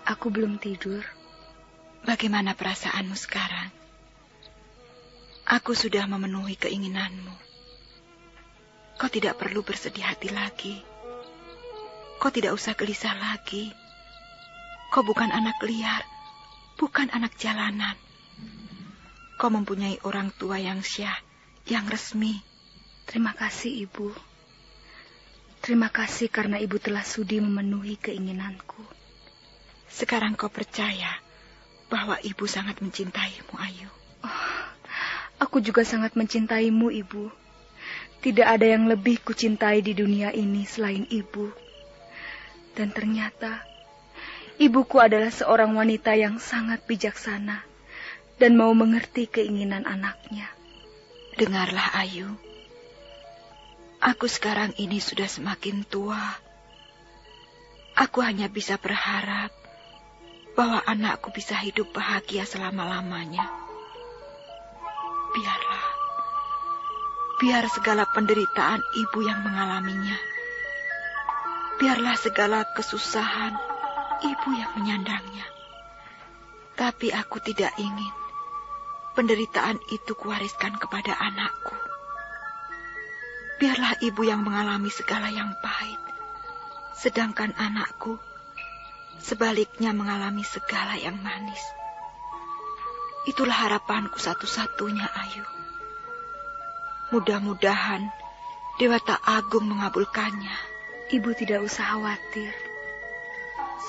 Aku belum tidur. Bagaimana perasaanmu sekarang? Aku sudah memenuhi keinginanmu. Kau tidak perlu bersedih hati lagi. Kau tidak usah gelisah lagi. Kau bukan anak liar, bukan anak jalanan. Kau mempunyai orang tua yang syah, yang resmi. Terima kasih, Ibu. Terima kasih karena Ibu telah sudi memenuhi keinginanku. Sekarang kau percaya bahwa Ibu sangat mencintaimu, Ayu. Oh, aku juga sangat mencintaimu, Ibu. Tidak ada yang lebih kucintai di dunia ini selain Ibu. Dan ternyata, ibuku adalah seorang wanita yang sangat bijaksana dan mau mengerti keinginan anaknya. Dengarlah, Ayu. Aku sekarang ini sudah semakin tua. Aku hanya bisa berharap bahwa anakku bisa hidup bahagia selama-lamanya. Biar segala penderitaan ibu yang mengalaminya. Biarlah segala kesusahan ibu yang menyandangnya. Tapi aku tidak ingin penderitaan itu kuwariskan kepada anakku. Biarlah ibu yang mengalami segala yang pahit, sedangkan anakku sebaliknya mengalami segala yang manis. Itulah harapanku satu-satunya, Ayu. Mudah-mudahan Dewata Agung mengabulkannya. Ibu tidak usah khawatir.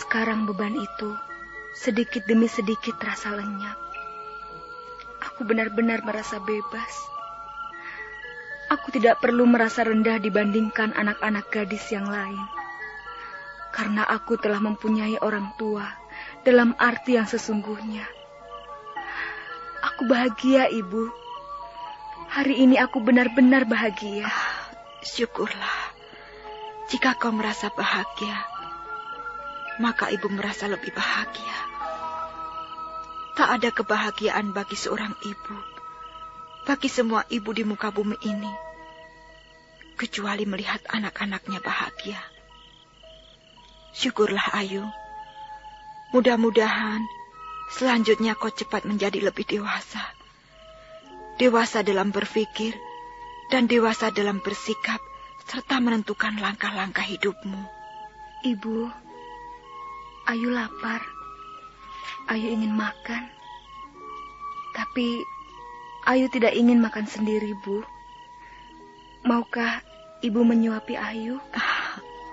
Sekarang beban itu sedikit demi sedikit terasa lenyap. Aku benar-benar merasa bebas. Aku tidak perlu merasa rendah dibandingkan anak-anak gadis yang lain. Karena aku telah mempunyai orang tua dalam arti yang sesungguhnya. Aku bahagia, Ibu. Hari ini aku benar-benar bahagia. Syukurlah. Jika kau merasa bahagia, maka Ibu merasa lebih bahagia. Tak ada kebahagiaan bagi seorang ibu, bagi semua ibu di muka bumi ini, kecuali melihat anak-anaknya bahagia. Syukurlah, Ayu. Mudah-mudahan selanjutnya kau cepat menjadi lebih dewasa. Dewasa dalam berpikir dan dewasa dalam bersikap serta menentukan langkah-langkah hidupmu. Ibu, Ayu lapar. Ayu ingin makan. Tapi Ayu tidak ingin makan sendiri, Bu. Maukah Ibu menyuapi Ayu?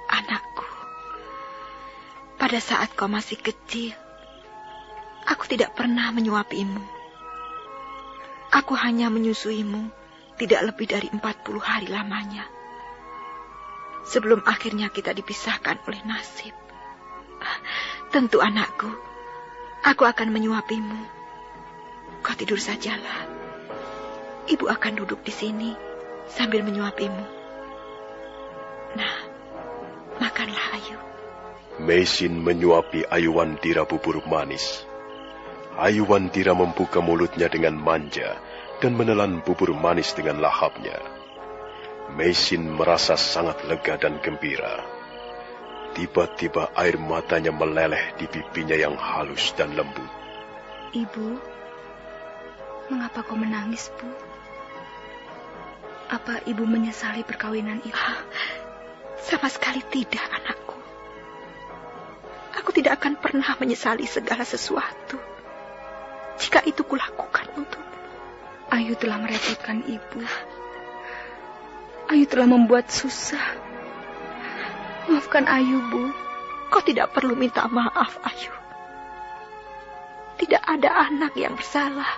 Anakku, pada saat kau masih kecil, aku tidak pernah menyuapimu. Aku hanya menyusuimu tidak lebih dari 40 hari lamanya. Sebelum akhirnya kita dipisahkan oleh nasib. Tentu, anakku, aku akan menyuapimu. Kau tidur sajalah. Ibu akan duduk di sini sambil menyuapimu. Nah, makanlah, Ayu. Meisin menyuapi Ayuwandira bubur manis. Ayuwandira membuka mulutnya dengan manja dan menelan bubur manis dengan lahapnya. Meisin merasa sangat lega dan gembira. Tiba-tiba air matanya meleleh di pipinya yang halus dan lembut. Ibu, mengapa kau menangis, Bu? Apa Ibu menyesali perkawinan itu? Sama sekali tidak, anakku. Aku tidak akan pernah menyesali segala sesuatu jika itu kulakukan untukmu. Ayu telah merepotkan Ibu. Ayu telah membuat susah. Maafkan Ayu, Bu. Kau tidak perlu minta maaf, Ayu. Tidak ada anak yang bersalah.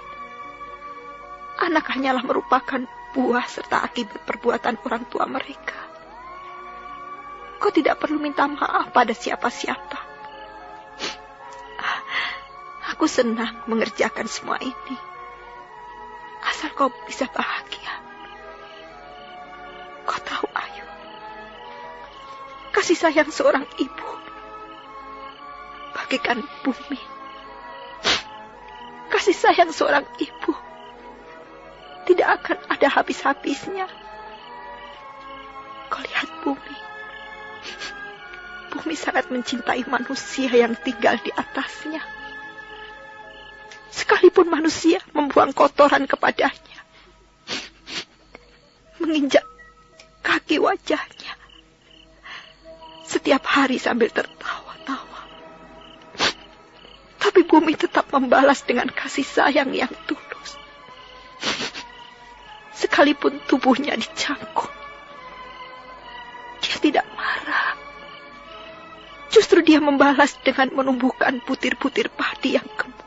Anak hanyalah merupakan buah serta akibat perbuatan orang tua mereka. Kau tidak perlu minta maaf pada siapa-siapa. Aku senang mengerjakan semua ini. Asal kau bisa bahagia. Kau tahu, Ayu, kasih sayang seorang ibu bagaikan bumi. Kasih sayang seorang ibu tidak akan ada habis-habisnya. Kau lihat bumi. Bumi sangat mencintai manusia yang tinggal di atasnya. Sekalipun manusia membuang kotoran kepadanya, menginjak kaki wajahnya, setiap hari sambil tertawa-tawa, tapi bumi tetap membalas dengan kasih sayang yang tulus. Sekalipun tubuhnya dicangkuk, dia tidak marah. Justru dia membalas dengan menumbuhkan butir-butir padi yang gemuk.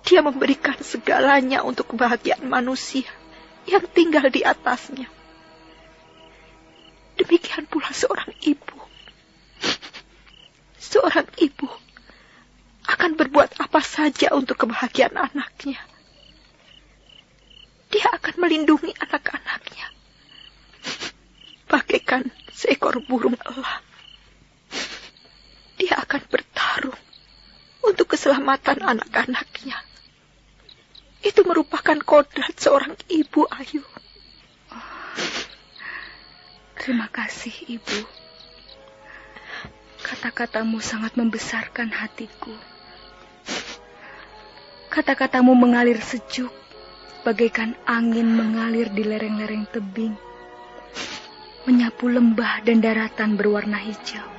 Dia memberikan segalanya untuk kebahagiaan manusia yang tinggal di atasnya. Demikian pula seorang ibu. Seorang ibu akan berbuat apa saja untuk kebahagiaan anaknya. Dia akan melindungi anak-anaknya bagaikan seekor burung elang. Dia akan bertarung untuk keselamatan anak-anaknya. Itu merupakan kodrat seorang ibu, Ayu. Terima kasih, Ibu. Kata-katamu sangat membesarkan hatiku. Kata-katamu mengalir sejuk, bagaikan angin mengalir di lereng-lereng tebing, menyapu lembah dan daratan berwarna hijau.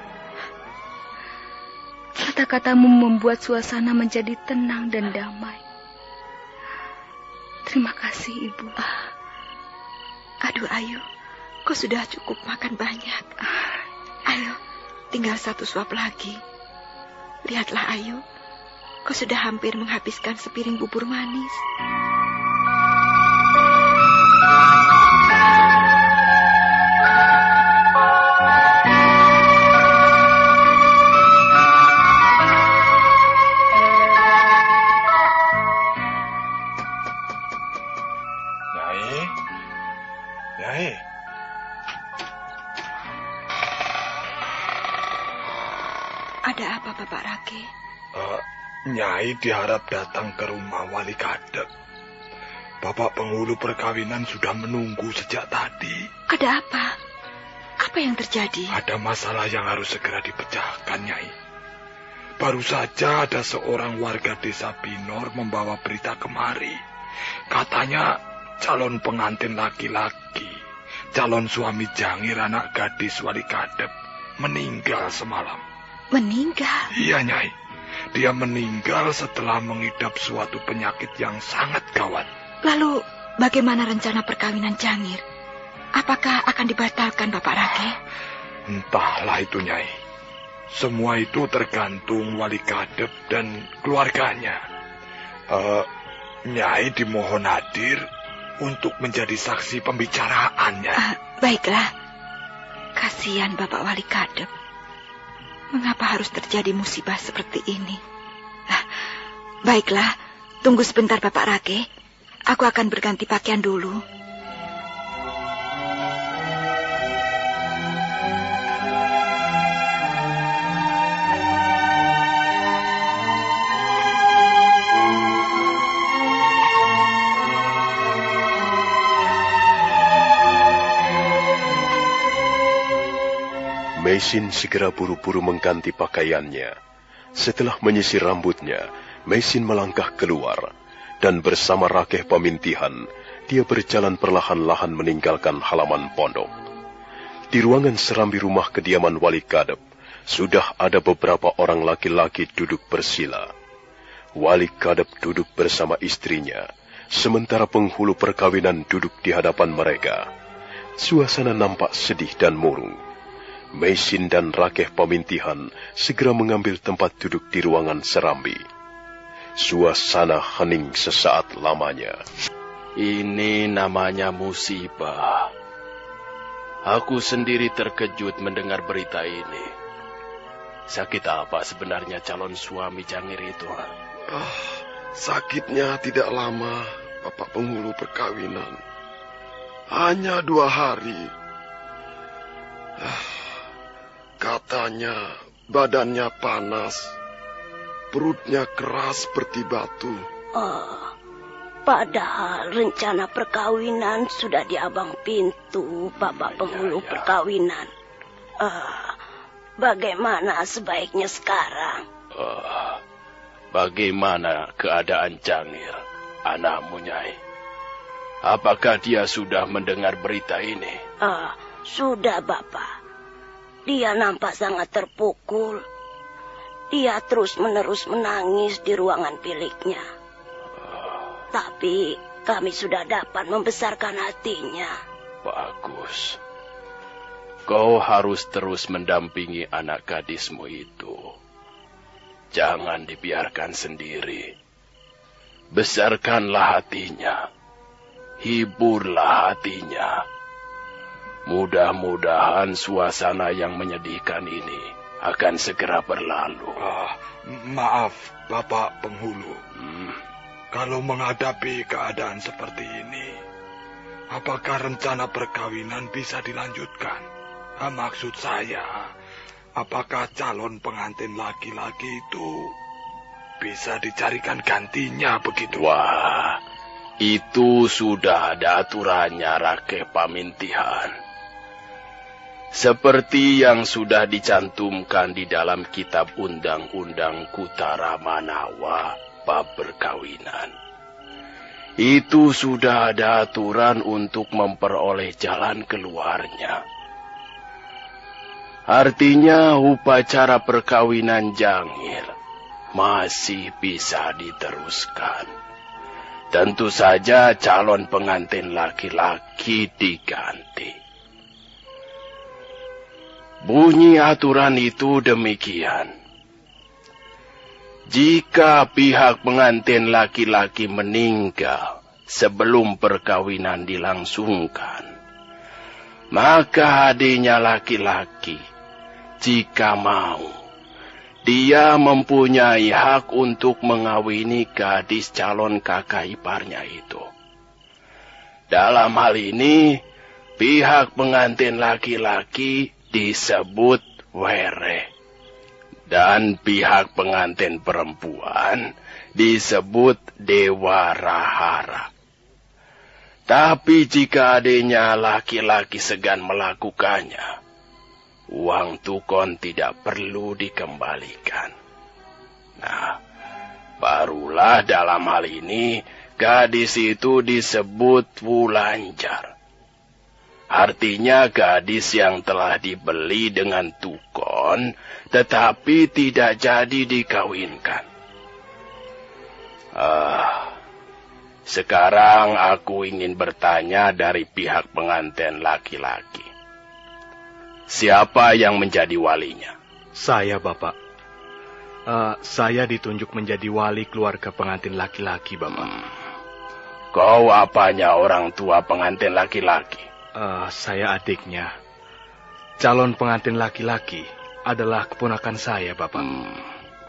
Kata-katamu membuat suasana menjadi tenang dan damai. Terima kasih, Ibu. Aduh, Ayu, kau sudah cukup makan banyak. Ayo, tinggal satu suap lagi. Lihatlah, Ayu, kau sudah hampir menghabiskan sepiring bubur manis. Ada apa, Bapak Rake? Nyai diharap datang ke rumah Wali Kadep. Bapak penghulu perkawinan sudah menunggu sejak tadi. Ada apa? Apa yang terjadi? Ada masalah yang harus segera dipecahkan, Nyai. Baru saja ada seorang warga desa Binor membawa berita kemari. Katanya calon pengantin laki-laki, calon suami Jangir anak gadis Wali Kadep, meninggal semalam. Meninggal? Iya, Nyai. Dia meninggal setelah mengidap suatu penyakit yang sangat gawat. Lalu, bagaimana rencana perkawinan Jangir? Apakah akan dibatalkan, Bapak Rake? Entahlah itu, Nyai. Semua itu tergantung Wali Kadep dan keluarganya. Nyai dimohon hadir untuk menjadi saksi pembicaraannya. Baiklah. Kasihan Bapak Wali Kadep. Mengapa harus terjadi musibah seperti ini? Baiklah, tunggu sebentar Bapak Rake. Aku akan berganti pakaian dulu. Meisin segera buru-buru mengganti pakaiannya. Setelah menyisir rambutnya, Meisin melangkah keluar, dan bersama Rakeh Pamintihan, dia berjalan perlahan-lahan meninggalkan halaman pondok. Di ruangan serambi rumah kediaman Wali Kadep, sudah ada beberapa orang laki-laki duduk bersila. Wali Kadep duduk bersama istrinya, sementara penghulu perkawinan duduk di hadapan mereka. Suasana nampak sedih dan murung. Meisin dan Rakeh Pamintihan segera mengambil tempat duduk di ruangan serambi. Suasana hening sesaat lamanya. Ini namanya musibah. Aku sendiri terkejut mendengar berita ini. Sakit apa sebenarnya calon suami Jangir itu? Sakitnya tidak lama, Bapak penghulu perkawinan. Hanya 2 hari. Katanya badannya panas, perutnya keras seperti batu. Padahal rencana perkawinan sudah di abang pintu, Bapak penghulu perkawinan. Bagaimana sebaiknya sekarang? Bagaimana keadaan Jangir, anakmu, Nyai? Apakah dia sudah mendengar berita ini? Sudah, Bapak. Dia nampak sangat terpukul. Dia terus-menerus menangis di ruangan biliknya. Tapi kami sudah dapat membesarkan hatinya. Bagus. Kau harus terus mendampingi anak gadismu itu. Jangan dibiarkan sendiri. Besarkanlah hatinya. Hiburlah hatinya. Mudah-mudahan suasana yang menyedihkan ini akan segera berlalu. Maaf, Bapak penghulu. Kalau menghadapi keadaan seperti ini, apakah rencana perkawinan bisa dilanjutkan? Maksud saya, apakah calon pengantin laki-laki itu bisa dicarikan gantinya begitu? Wah, itu sudah ada aturannya, Rakeh Pamintihan. Seperti yang sudah dicantumkan di dalam kitab Undang-Undang Kutara Manawa bab perkawinan. Itu sudah ada aturan untuk memperoleh jalan keluarnya. Artinya upacara perkawinan Jangir masih bisa diteruskan. Tentu saja calon pengantin laki-laki diganti. Bunyi aturan itu demikian. Jika pihak pengantin laki-laki meninggal sebelum perkawinan dilangsungkan, maka adiknya laki-laki, jika mau, dia mempunyai hak untuk mengawini gadis calon kakak iparnya itu. Dalam hal ini, pihak pengantin laki-laki disebut were, dan pihak pengantin perempuan disebut dewa rahara. Tapi jika adiknya laki-laki segan melakukannya, uang tukon tidak perlu dikembalikan. Nah, barulah dalam hal ini gadis itu disebut wulanjar. Artinya gadis yang telah dibeli dengan tukon, tetapi tidak jadi dikawinkan. Sekarang aku ingin bertanya dari pihak pengantin laki-laki. Siapa yang menjadi walinya? Saya, Bapak. Saya ditunjuk menjadi wali keluarga pengantin laki-laki, Bapak. Kau apanya orang tua pengantin laki-laki? Saya adiknya. Calon pengantin laki-laki adalah keponakan saya, Bapak.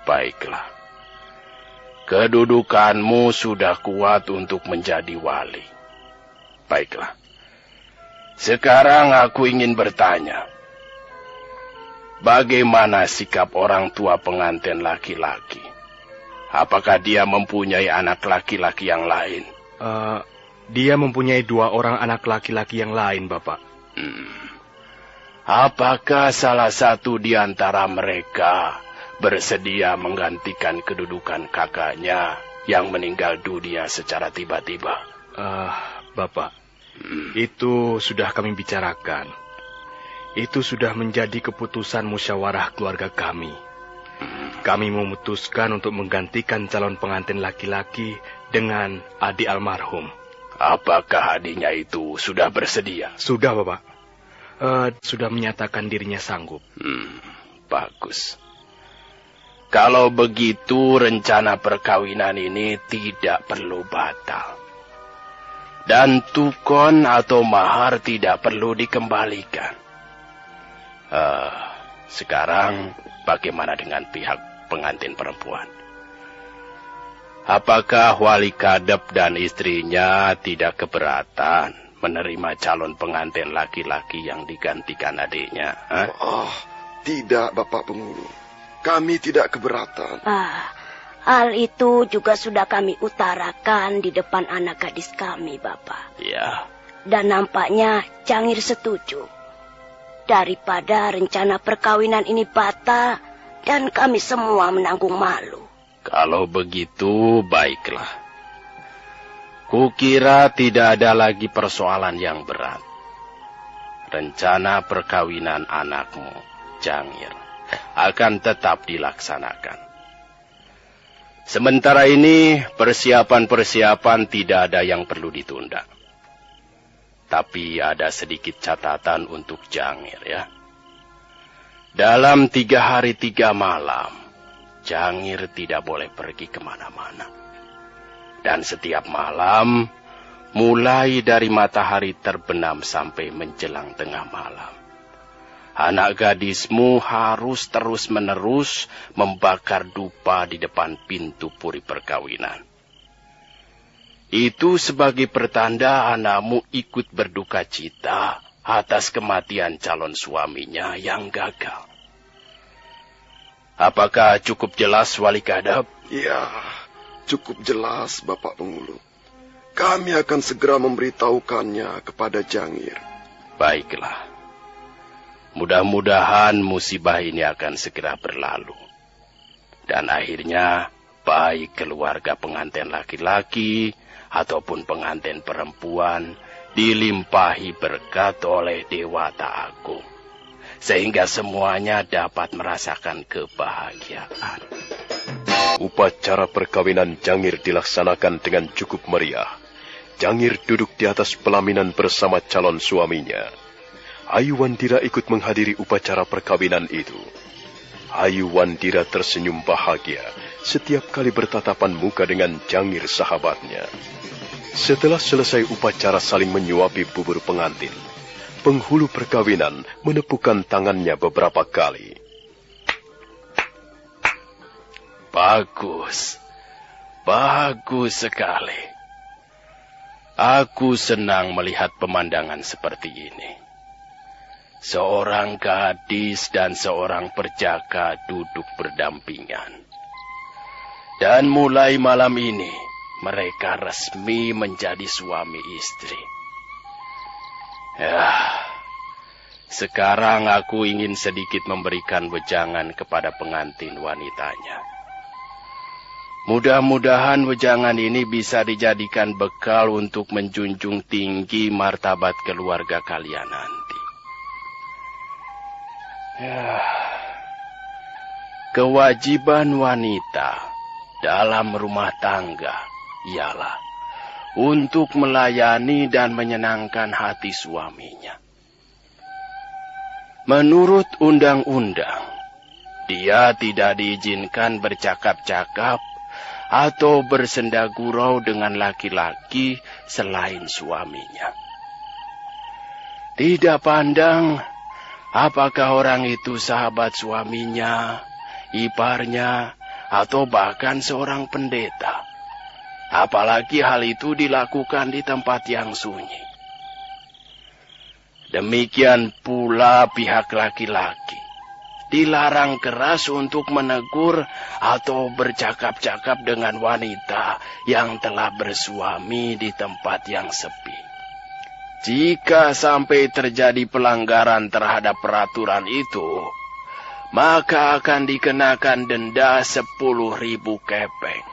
Baiklah. Kedudukanmu sudah kuat untuk menjadi wali. Baiklah. Sekarang aku ingin bertanya. Bagaimana sikap orang tua pengantin laki-laki? Apakah dia mempunyai anak laki-laki yang lain? Dia mempunyai 2 orang anak laki-laki yang lain, Bapak. Apakah salah satu di antara mereka bersedia menggantikan kedudukan kakaknya yang meninggal dunia secara tiba-tiba? Bapak, itu sudah kami bicarakan. Itu sudah menjadi keputusan musyawarah keluarga kami. Kami memutuskan untuk menggantikan calon pengantin laki-laki dengan adik almarhum. Apakah adiknya itu sudah bersedia? Sudah, Bapak. Sudah menyatakan dirinya sanggup. Bagus. Kalau begitu, rencana perkawinan ini tidak perlu batal. Dan tukon atau mahar tidak perlu dikembalikan. Sekarang bagaimana dengan pihak pengantin perempuan? Apakah wali kadep dan istrinya tidak keberatan menerima calon pengantin laki-laki yang digantikan adiknya? Tidak, Bapak penghulu. kami tidak keberatan. Hal itu juga sudah kami utarakan di depan anak gadis kami, Bapak. Ya. Dan nampaknya Jangir setuju. Daripada rencana perkawinan ini batal dan kami semua menanggung malu. Kalau begitu, baiklah. Kukira tidak ada lagi persoalan yang berat. Rencana perkawinan anakmu, Jangir, akan tetap dilaksanakan. Sementara ini, persiapan-persiapan tidak ada yang perlu ditunda. Tapi ada sedikit catatan untuk Jangir, ya. Dalam 3 hari 3 malam, Jangir tidak boleh pergi kemana-mana. Dan setiap malam, mulai dari matahari terbenam sampai menjelang tengah malam, anak gadismu harus terus-menerus membakar dupa di depan pintu puri perkawinan. Itu sebagai pertanda anakmu ikut berduka cita atas kematian calon suaminya yang gagal. Apakah cukup jelas, Wali Kadap? Ya, cukup jelas, Bapak Pengulu. Kami akan segera memberitahukannya kepada Jangir. Baiklah. Mudah-mudahan musibah ini akan segera berlalu. Dan akhirnya, baik keluarga pengantin laki-laki ataupun pengantin perempuan dilimpahi berkat oleh Dewata Agung. Sehingga semuanya dapat merasakan kebahagiaan. Upacara perkawinan Jangir dilaksanakan dengan cukup meriah. Jangir duduk di atas pelaminan bersama calon suaminya. Ayu Wandira ikut menghadiri upacara perkawinan itu. Ayu Wandira tersenyum bahagia setiap kali bertatapan muka dengan Jangir sahabatnya. Setelah selesai upacara saling menyuapi bubur pengantin, penghulu perkawinan menepukkan tangannya beberapa kali. Bagus. Bagus sekali. Aku senang melihat pemandangan seperti ini. Seorang gadis dan seorang perjaka duduk berdampingan. Dan mulai malam ini, mereka resmi menjadi suami istri. Ya, sekarang aku ingin sedikit memberikan wejangan kepada pengantin wanitanya. Mudah-mudahan wejangan ini bisa dijadikan bekal untuk menjunjung tinggi martabat keluarga kalian nanti. Ya, kewajiban wanita dalam rumah tangga ialah untuk melayani dan menyenangkan hati suaminya. Menurut undang-undang, dia tidak diizinkan bercakap-cakap atau bersenda gurau dengan laki-laki selain suaminya. Tidak pandang apakah orang itu sahabat suaminya, iparnya, atau bahkan seorang pendeta. Apalagi hal itu dilakukan di tempat yang sunyi. Demikian pula pihak laki-laki dilarang keras untuk menegur atau bercakap-cakap dengan wanita yang telah bersuami di tempat yang sepi. Jika sampai terjadi pelanggaran terhadap peraturan itu, maka akan dikenakan denda 10.000 kepeng.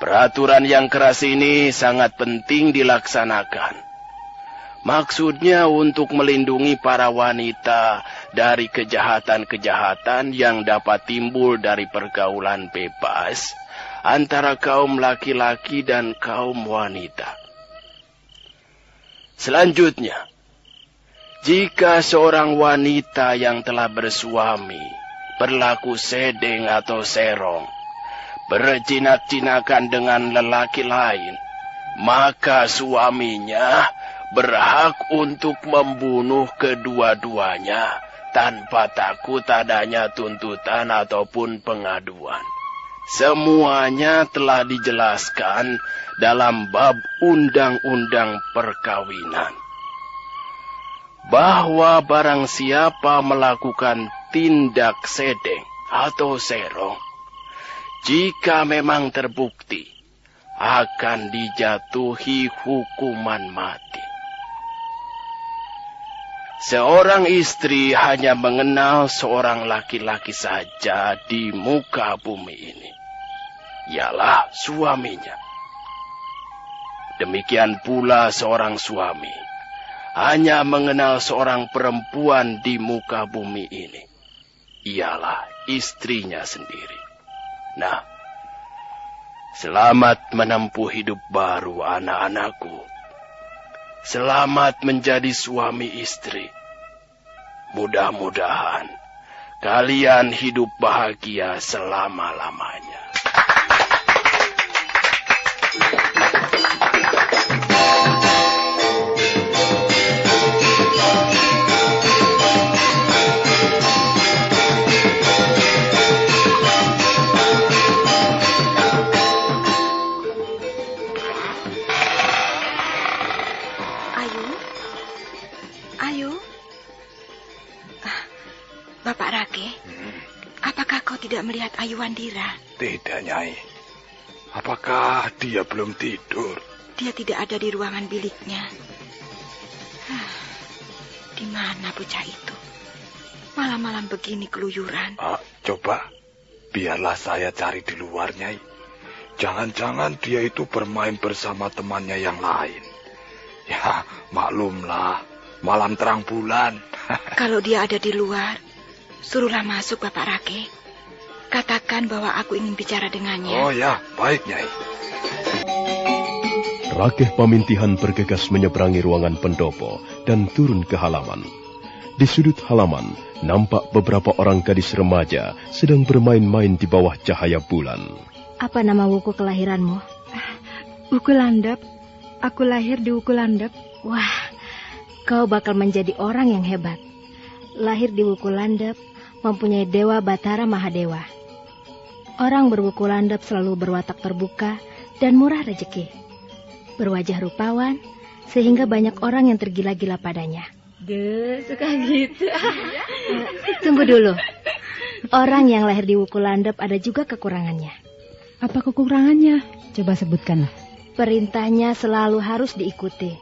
Peraturan yang keras ini sangat penting dilaksanakan. Maksudnya untuk melindungi para wanita dari kejahatan-kejahatan yang dapat timbul dari pergaulan bebas antara kaum laki-laki dan kaum wanita. Selanjutnya, jika seorang wanita yang telah bersuami berlaku sedeng atau serong, berjinak-jinakan dengan lelaki lain, maka suaminya berhak untuk membunuh kedua-duanya tanpa takut adanya tuntutan ataupun pengaduan. Semuanya telah dijelaskan dalam bab undang-undang perkawinan. Bahwa barang siapa melakukan bertindak sedeng atau serong, jika memang terbukti, akan dijatuhi hukuman mati. Seorang istri hanya mengenal seorang laki-laki saja di muka bumi ini, ialah suaminya. Demikian pula seorang suami hanya mengenal seorang perempuan di muka bumi ini, ialah istrinya sendiri. Nah, selamat menempuh hidup baru anak-anakku. Selamat menjadi suami istri. Mudah-mudahan kalian hidup bahagia selama-lamanya. Bapak Rake, apakah kau tidak melihat Ayu Wandira? Tidak, Nyai. Apakah dia belum tidur? Dia tidak ada di ruangan biliknya. Di mana bocah itu? Malam-malam begini keluyuran. Coba, biarlah saya cari di luar, Nyai. Jangan-jangan dia itu bermain bersama temannya yang lain. Ya, maklumlah, malam terang bulan. Kalau dia ada di luar, suruhlah masuk, Bapak Rake. Katakan bahwa aku ingin bicara dengannya. Oh ya, baik, Nyai. Rakeh Pamintihan bergegas menyeberangi ruangan pendopo dan turun ke halaman. Di sudut halaman, nampak beberapa orang gadis remaja sedang bermain-main di bawah cahaya bulan. Apa nama wuku kelahiranmu? Wukulandep. Aku lahir di Wukulandep. Wah, kau bakal menjadi orang yang hebat. Lahir di Wukulandep, mempunyai Dewa Batara Mahadewa. Orang berwukulandep selalu berwatak terbuka dan murah rezeki. Berwajah rupawan, sehingga banyak orang yang tergila-gila padanya. Suka gitu. Tunggu dulu. Orang yang lahir di Wukulandep ada juga kekurangannya. Apa kekurangannya? Coba sebutkanlah. Perintahnya selalu harus diikuti.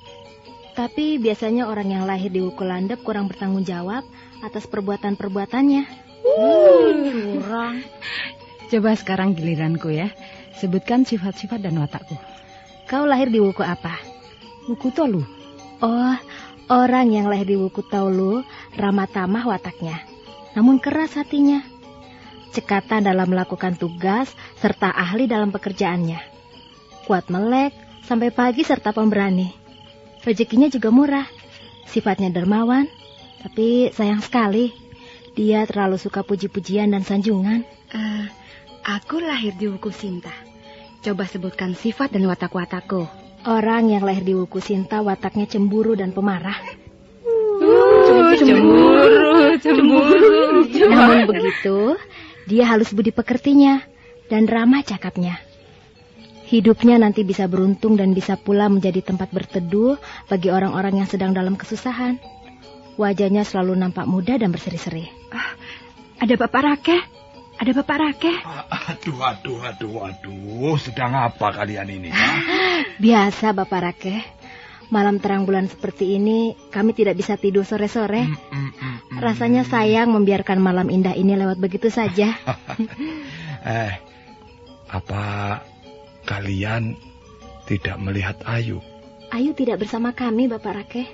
Tapi biasanya orang yang lahir di Wukulandep kurang bertanggung jawab atas perbuatan-perbuatannya. Curang. Coba sekarang giliranku ya. Sebutkan sifat-sifat dan watakku. Kau lahir di Wuku apa? Wuku Tolu. Oh, orang yang lahir di Wuku Tolu ramah tamah wataknya, namun keras hatinya. Cekatan dalam melakukan tugas serta ahli dalam pekerjaannya. Kuat melek sampai pagi serta pemberani. Rezekinya juga murah. Sifatnya dermawan, tapi sayang sekali dia terlalu suka puji-pujian dan sanjungan. Aku lahir di Wuku Sinta. Coba sebutkan sifat dan watak-watakku. Orang yang lahir di Wuku Sinta wataknya cemburu dan pemarah. Cemburu. Namun begitu, dia halus budi pekertinya dan ramah cakapnya. Hidupnya nanti bisa beruntung dan bisa pula menjadi tempat berteduh bagi orang-orang yang sedang dalam kesusahan. Wajahnya selalu nampak muda dan berseri-seri. Ada Bapak Rake? Ada Bapak Rake? Aduh, sedang apa kalian ini? Biasa Bapak Rake. Malam terang bulan seperti ini, kami tidak bisa tidur sore-sore. Rasanya sayang membiarkan malam indah ini lewat begitu saja. Apa kalian tidak melihat Ayu? Ayu tidak bersama kami, Bapak Rake.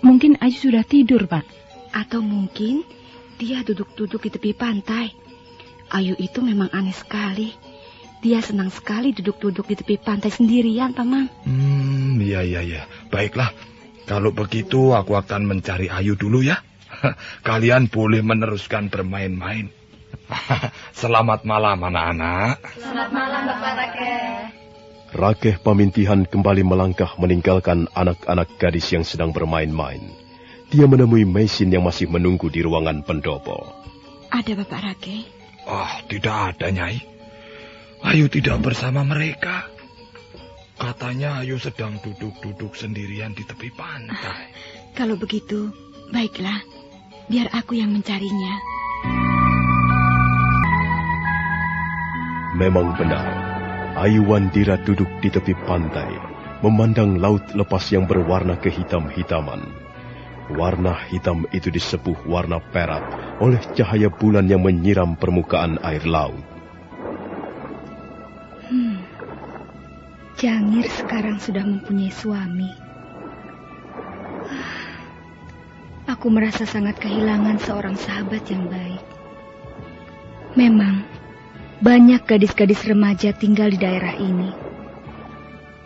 Mungkin Ayu sudah tidur, Pak. Atau mungkin dia duduk-duduk di tepi pantai. Ayu itu memang aneh sekali. Dia senang sekali duduk-duduk di tepi pantai sendirian, Paman. Iya. Baiklah, kalau begitu aku akan mencari Ayu dulu ya. Kalian boleh meneruskan bermain-main. Selamat malam, anak-anak. Selamat malam, Bapak Rake. Rakeh Pamintihan kembali melangkah meninggalkan anak-anak gadis yang sedang bermain-main. Dia menemui Meisin yang masih menunggu di ruangan pendopo. Ada Bapak Rake? Tidak ada, Nyai. Ayu tidak bersama mereka. Katanya Ayu sedang duduk-duduk sendirian di tepi pantai. Kalau begitu, baiklah. Biar aku yang mencarinya. Memang benar, Ayuandira duduk di tepi pantai, memandang laut lepas yang berwarna kehitam-hitaman. Warna hitam itu disepuh warna perak oleh cahaya bulan yang menyiram permukaan air laut. Jangir sekarang sudah mempunyai suami. Aku merasa sangat kehilangan seorang sahabat yang baik. Memang, banyak gadis-gadis remaja tinggal di daerah ini.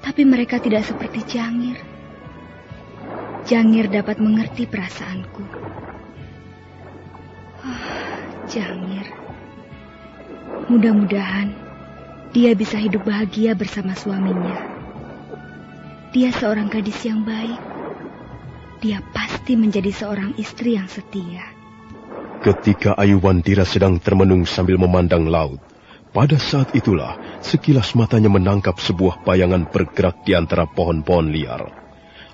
Tapi mereka tidak seperti Jangir. Jangir dapat mengerti perasaanku. Jangir. Mudah-mudahan dia bisa hidup bahagia bersama suaminya. Dia seorang gadis yang baik. Dia pasti menjadi seorang istri yang setia. Ketika Ayuandira sedang termenung sambil memandang laut, pada saat itulah sekilas matanya menangkap sebuah bayangan bergerak di antara pohon-pohon liar.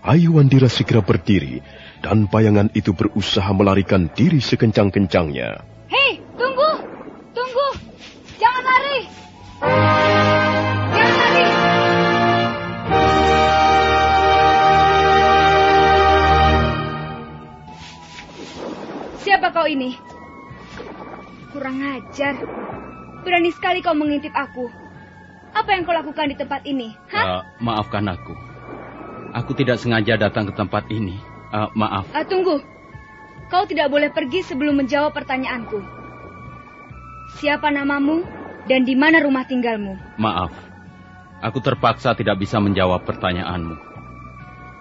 Ayuandira segera berdiri dan bayangan itu berusaha melarikan diri sekencang-kencangnya. Hei, tunggu! Tunggu! Jangan lari! Jangan lari! Siapa kau ini? Kurang ajar. Berani sekali kau mengintip aku. Apa yang kau lakukan di tempat ini? Maafkan aku. Aku tidak sengaja datang ke tempat ini. Maaf. Tunggu. Kau tidak boleh pergi sebelum menjawab pertanyaanku. Siapa namamu dan di mana rumah tinggalmu? Maaf. Aku terpaksa tidak bisa menjawab pertanyaanmu.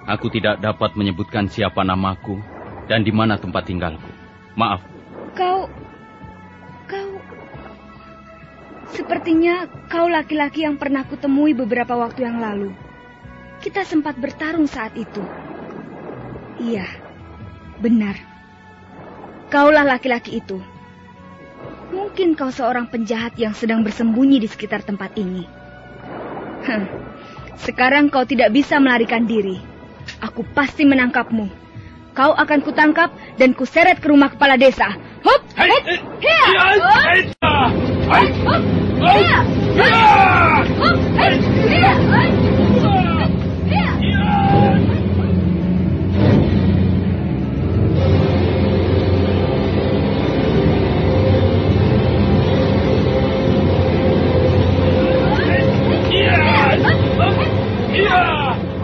Aku tidak dapat menyebutkan siapa namaku dan di mana tempat tinggalku. Maaf. Kau... Sepertinya kau laki-laki yang pernah kutemui beberapa waktu yang lalu. Kita sempat bertarung saat itu. Iya, benar. Kaulah laki-laki itu. Mungkin kau seorang penjahat yang sedang bersembunyi di sekitar tempat ini. Sekarang kau tidak bisa melarikan diri. Aku pasti menangkapmu. Kau akan kutangkap dan kuseret ke rumah kepala desa. Hup!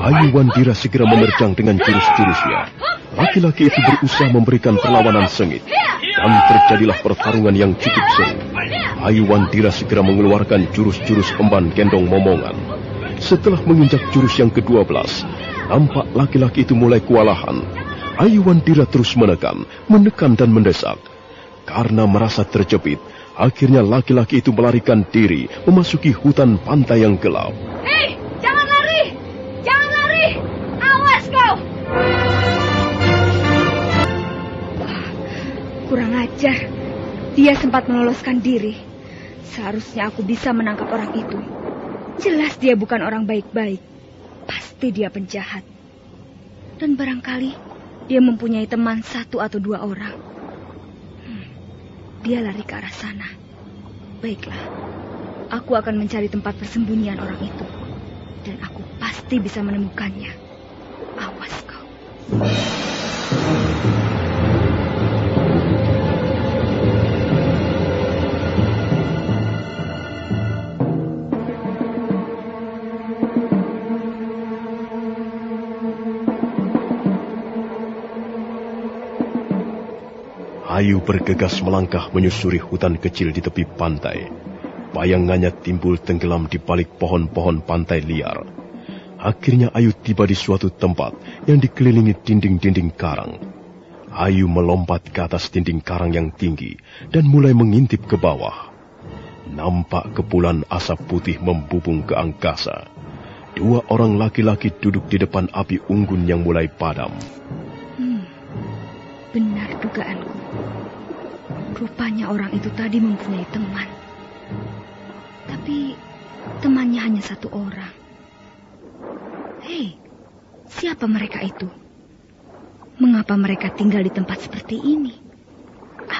Ayuandira segera menerjang dengan jurus-jurusnya. Laki-laki itu berusaha memberikan perlawanan sengit, dan terjadilah pertarungan yang cukup seru. Ayuandira segera mengeluarkan jurus-jurus emban gendong momongan. Setelah menginjak jurus yang ke-12, nampak laki-laki itu mulai kewalahan. Ayuandira terus menekan dan mendesak. Karena merasa terjepit, akhirnya laki-laki itu melarikan diri memasuki hutan pantai yang gelap. Hei, jangan lari! Jangan lari! Awas kau! Kurang ajar. Dia sempat meloloskan diri. Seharusnya aku bisa menangkap orang itu. Jelas dia bukan orang baik-baik. Pasti dia penjahat. Dan barangkali dia mempunyai teman 1 atau 2 orang. Dia lari ke arah sana. Baiklah. Aku akan mencari tempat persembunyian orang itu. Dan aku pasti bisa menemukannya. Awas kau. Ayu bergegas melangkah menyusuri hutan kecil di tepi pantai. Bayangannya timbul tenggelam di balik pohon-pohon pantai liar. Akhirnya Ayu tiba di suatu tempat yang dikelilingi dinding-dinding karang. Ayu melompat ke atas dinding karang yang tinggi dan mulai mengintip ke bawah. Nampak kepulan asap putih membubung ke angkasa. 2 orang laki-laki duduk di depan api unggun yang mulai padam. Benar dugaanku. Rupanya orang itu tadi mempunyai teman. Tapi temannya hanya 1 orang. Hei, siapa mereka itu? Mengapa mereka tinggal di tempat seperti ini?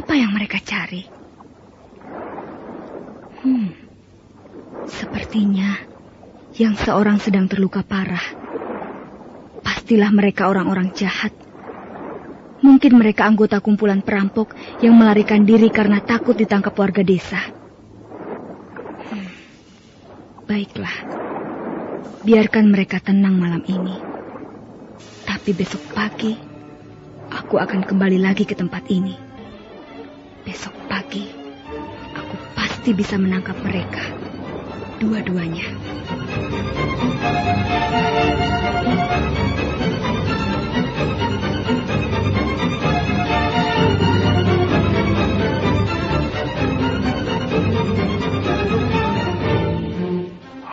Apa yang mereka cari? Sepertinya yang seorang sedang terluka parah. Pastilah mereka orang-orang jahat. Mungkin mereka anggota kumpulan perampok yang melarikan diri karena takut ditangkap warga desa. Baiklah, biarkan mereka tenang malam ini. Tapi besok pagi, aku akan kembali lagi ke tempat ini. Besok pagi, aku pasti bisa menangkap mereka. Dua-duanya.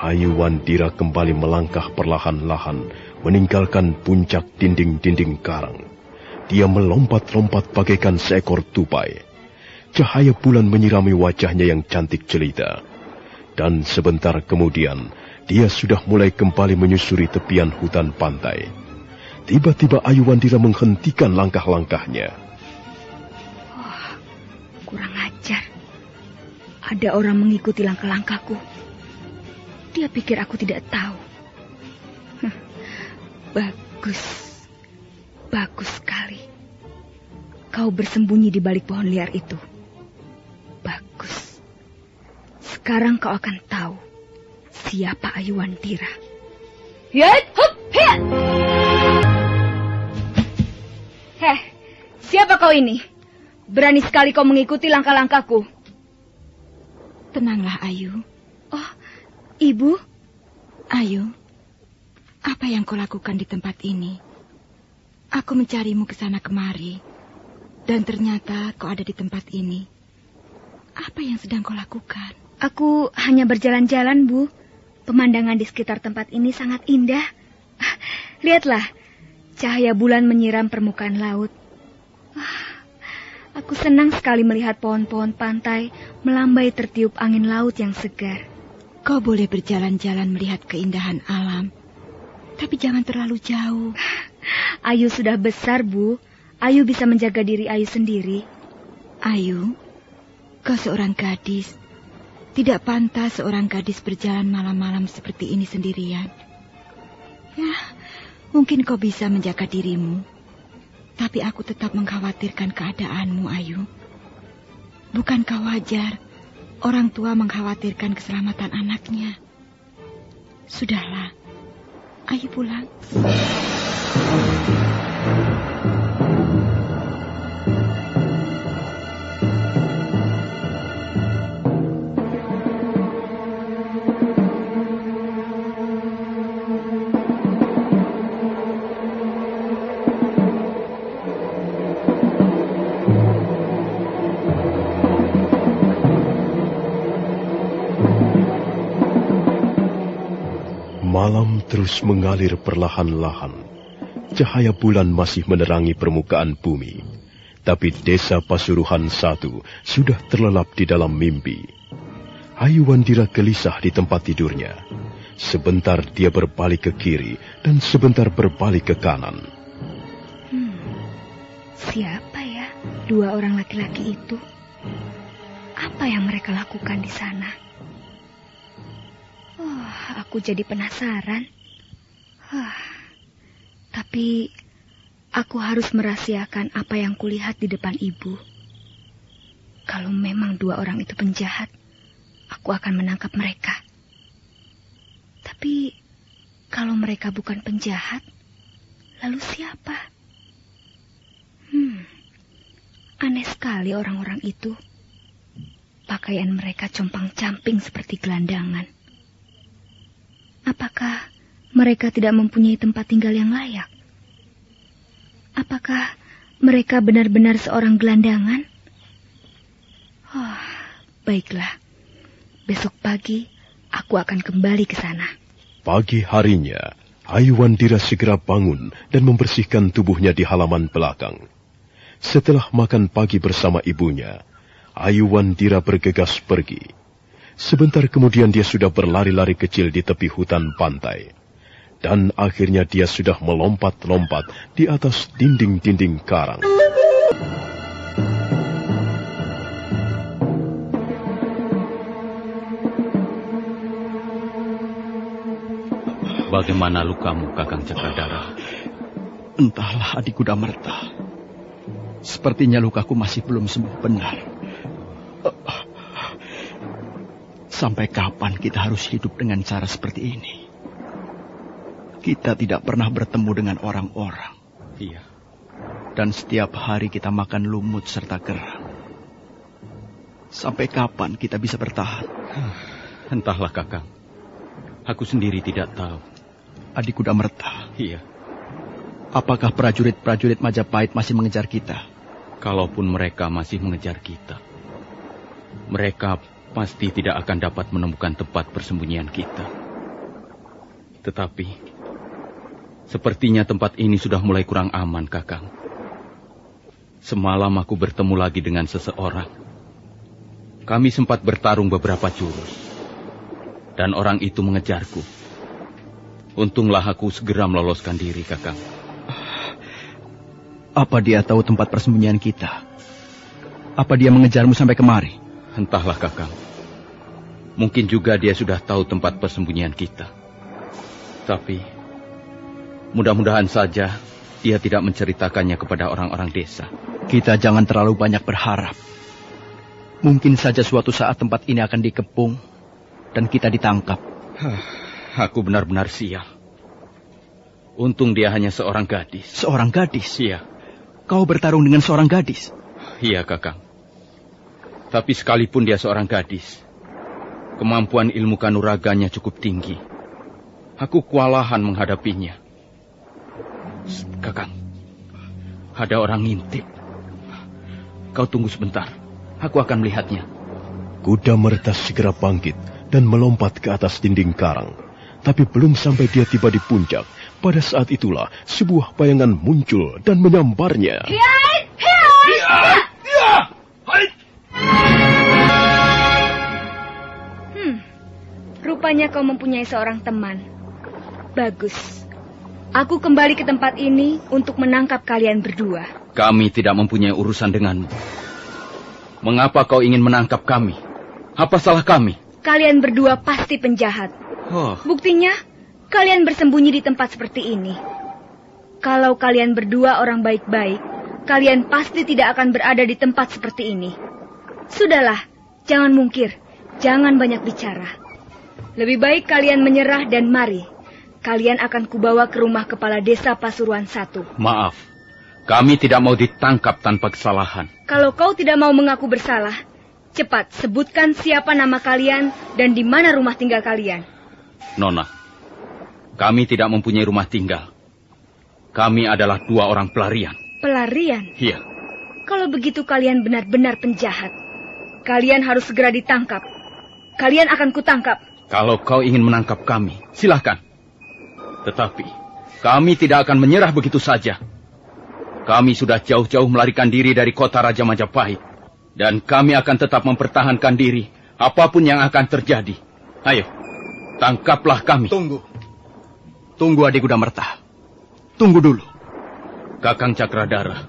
Ayuwandira kembali melangkah perlahan-lahan, meninggalkan puncak dinding-dinding karang. Dia melompat-lompat bagaikan seekor tupai. Cahaya bulan menyirami wajahnya yang cantik jelita. Dan sebentar kemudian, dia sudah mulai kembali menyusuri tepian hutan pantai. Tiba-tiba Ayuwandira menghentikan langkah-langkahnya. Oh, kurang ajar. Ada orang mengikuti langkah-langkahku. Dia pikir aku tidak tahu. Bagus. Bagus sekali. Kau bersembunyi di balik pohon liar itu. Bagus. Sekarang kau akan tahu siapa Ayuwandira. Siapa kau ini? Berani sekali kau mengikuti langkah-langkahku. Tenanglah, Ayu. Oh, Ibu? Ayu, apa yang kau lakukan di tempat ini? Aku mencarimu ke sana kemari, dan ternyata kau ada di tempat ini. Apa yang sedang kau lakukan? Aku hanya berjalan-jalan, Bu. Pemandangan di sekitar tempat ini sangat indah. Lihatlah, cahaya bulan menyiram permukaan laut. Aku senang sekali melihat pohon-pohon pantai melambai tertiup angin laut yang segar. Kau boleh berjalan-jalan melihat keindahan alam, tapi jangan terlalu jauh. Ayu sudah besar, Bu. Ayu bisa menjaga diri Ayu sendiri. Ayu, kau seorang gadis. Tidak pantas seorang gadis berjalan malam-malam seperti ini sendirian. Ya, mungkin kau bisa menjaga dirimu. Tapi aku tetap mengkhawatirkan keadaanmu, Ayu. Bukankah wajar orang tua mengkhawatirkan keselamatan anaknya? Sudahlah, Ayu pulang. Malam terus mengalir perlahan-lahan. Cahaya bulan masih menerangi permukaan bumi. Tapi desa Pasuruhan 1 sudah terlelap di dalam mimpi. Ayuwandira gelisah di tempat tidurnya. Sebentar dia berbalik ke kiri dan sebentar berbalik ke kanan. Siapa ya dua orang laki-laki itu? Apa yang mereka lakukan di sana? Aku jadi penasaran. Tapi aku harus merahasiakan apa yang kulihat di depan ibu. Kalau memang dua orang itu penjahat, aku akan menangkap mereka. Tapi kalau mereka bukan penjahat, lalu siapa? Aneh sekali orang-orang itu. Pakaian mereka compang-camping seperti gelandangan. Apakah mereka tidak mempunyai tempat tinggal yang layak? Apakah mereka benar-benar seorang gelandangan? Baiklah. Besok pagi aku akan kembali ke sana. Pagi harinya, Ayuwandira segera bangun dan membersihkan tubuhnya di halaman belakang. Setelah makan pagi bersama ibunya, Ayuwandira bergegas pergi. Sebentar kemudian dia sudah berlari-lari kecil di tepi hutan pantai. Dan akhirnya dia sudah melompat-lompat di atas dinding-dinding karang. Bagaimana lukamu, Kakang Cakradara? Entahlah, Adik Kudamerta. Sepertinya lukaku masih belum sembuh benar. Sampai kapan kita harus hidup dengan cara seperti ini? Kita tidak pernah bertemu dengan orang-orang. Iya. Dan setiap hari kita makan lumut serta kerang. Sampai kapan kita bisa bertahan? Entahlah, Kakang. Aku sendiri tidak tahu. Adik Kudamerta. Iya. Apakah prajurit-prajurit Majapahit masih mengejar kita? Kalaupun mereka masih mengejar kita, mereka pasti tidak akan dapat menemukan tempat persembunyian kita. Tetapi, sepertinya tempat ini sudah mulai kurang aman, Kakang. Semalam aku bertemu lagi dengan seseorang. Kami sempat bertarung beberapa jurus. Dan orang itu mengejarku. Untunglah aku segera meloloskan diri, Kakang. Apa dia tahu tempat persembunyian kita? Apa dia mengejarmu sampai kemari? Entahlah, Kakang. Mungkin juga dia sudah tahu tempat persembunyian kita. Tapi, mudah-mudahan saja dia tidak menceritakannya kepada orang-orang desa. Kita jangan terlalu banyak berharap. Mungkin saja suatu saat tempat ini akan dikepung dan kita ditangkap. Aku benar-benar sial. Untung dia hanya seorang gadis. Seorang gadis? Iya. Kau bertarung dengan seorang gadis? Iya, Kakang. Tapi sekalipun dia seorang gadis, kemampuan ilmu kanuraganya cukup tinggi. Aku kewalahan menghadapinya. Kakang, ada orang ngintip. Kau tunggu sebentar, aku akan melihatnya. Kudamerta segera bangkit dan melompat ke atas dinding karang. Tapi belum sampai dia tiba di puncak, pada saat itulah sebuah bayangan muncul dan menyambarnya. Rupanya kau mempunyai seorang teman. Bagus. Aku kembali ke tempat ini untuk menangkap kalian berdua. Kami tidak mempunyai urusan denganmu. Mengapa kau ingin menangkap kami? Apa salah kami? Kalian berdua pasti penjahat. Buktinya, kalian bersembunyi di tempat seperti ini. Kalau kalian berdua orang baik-baik, kalian pasti tidak akan berada di tempat seperti ini. Sudahlah, jangan mungkir, jangan banyak bicara. Lebih baik kalian menyerah dan mari. Kalian akan kubawa ke rumah kepala desa Pasuruan 1. Maaf, kami tidak mau ditangkap tanpa kesalahan. Kalau kau tidak mau mengaku bersalah, cepat sebutkan siapa nama kalian dan di mana rumah tinggal kalian. Nona, kami tidak mempunyai rumah tinggal. Kami adalah 2 orang pelarian. Pelarian? Iya. Kalau begitu kalian benar-benar penjahat. Kalian harus segera ditangkap. Kalian akan kutangkap. Kalau kau ingin menangkap kami, silakan. Tetapi, kami tidak akan menyerah begitu saja. Kami sudah jauh-jauh melarikan diri dari kota Raja Majapahit. Dan kami akan tetap mempertahankan diri, apapun yang akan terjadi. Ayo, tangkaplah kami. Tunggu, Adik Kudamerta. Tunggu dulu. Kakang Cakradara,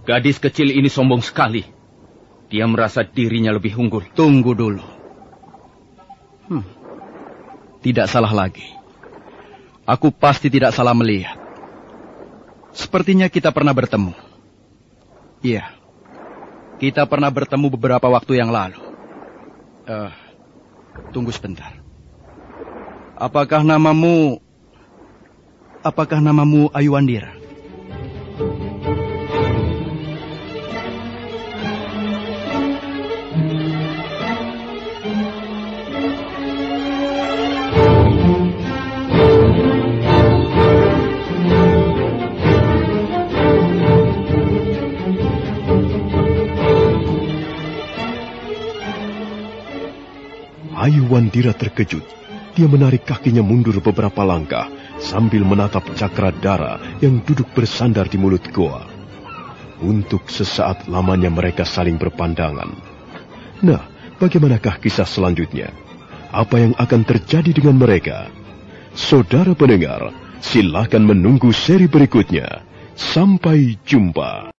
gadis kecil ini sombong sekali. Dia merasa dirinya lebih unggul. Tunggu dulu. Tidak salah lagi. Aku pasti tidak salah melihat. Sepertinya kita pernah bertemu. Iya. Kita pernah bertemu beberapa waktu yang lalu. Tunggu sebentar. Apakah namamu Ayuandira? Ayuandira terkejut. Dia menarik kakinya mundur beberapa langkah sambil menatap Cakradara yang duduk bersandar di mulut goa. Untuk sesaat lamanya mereka saling berpandangan. Nah, bagaimanakah kisah selanjutnya? Apa yang akan terjadi dengan mereka? Saudara pendengar, silakan menunggu seri berikutnya. Sampai jumpa.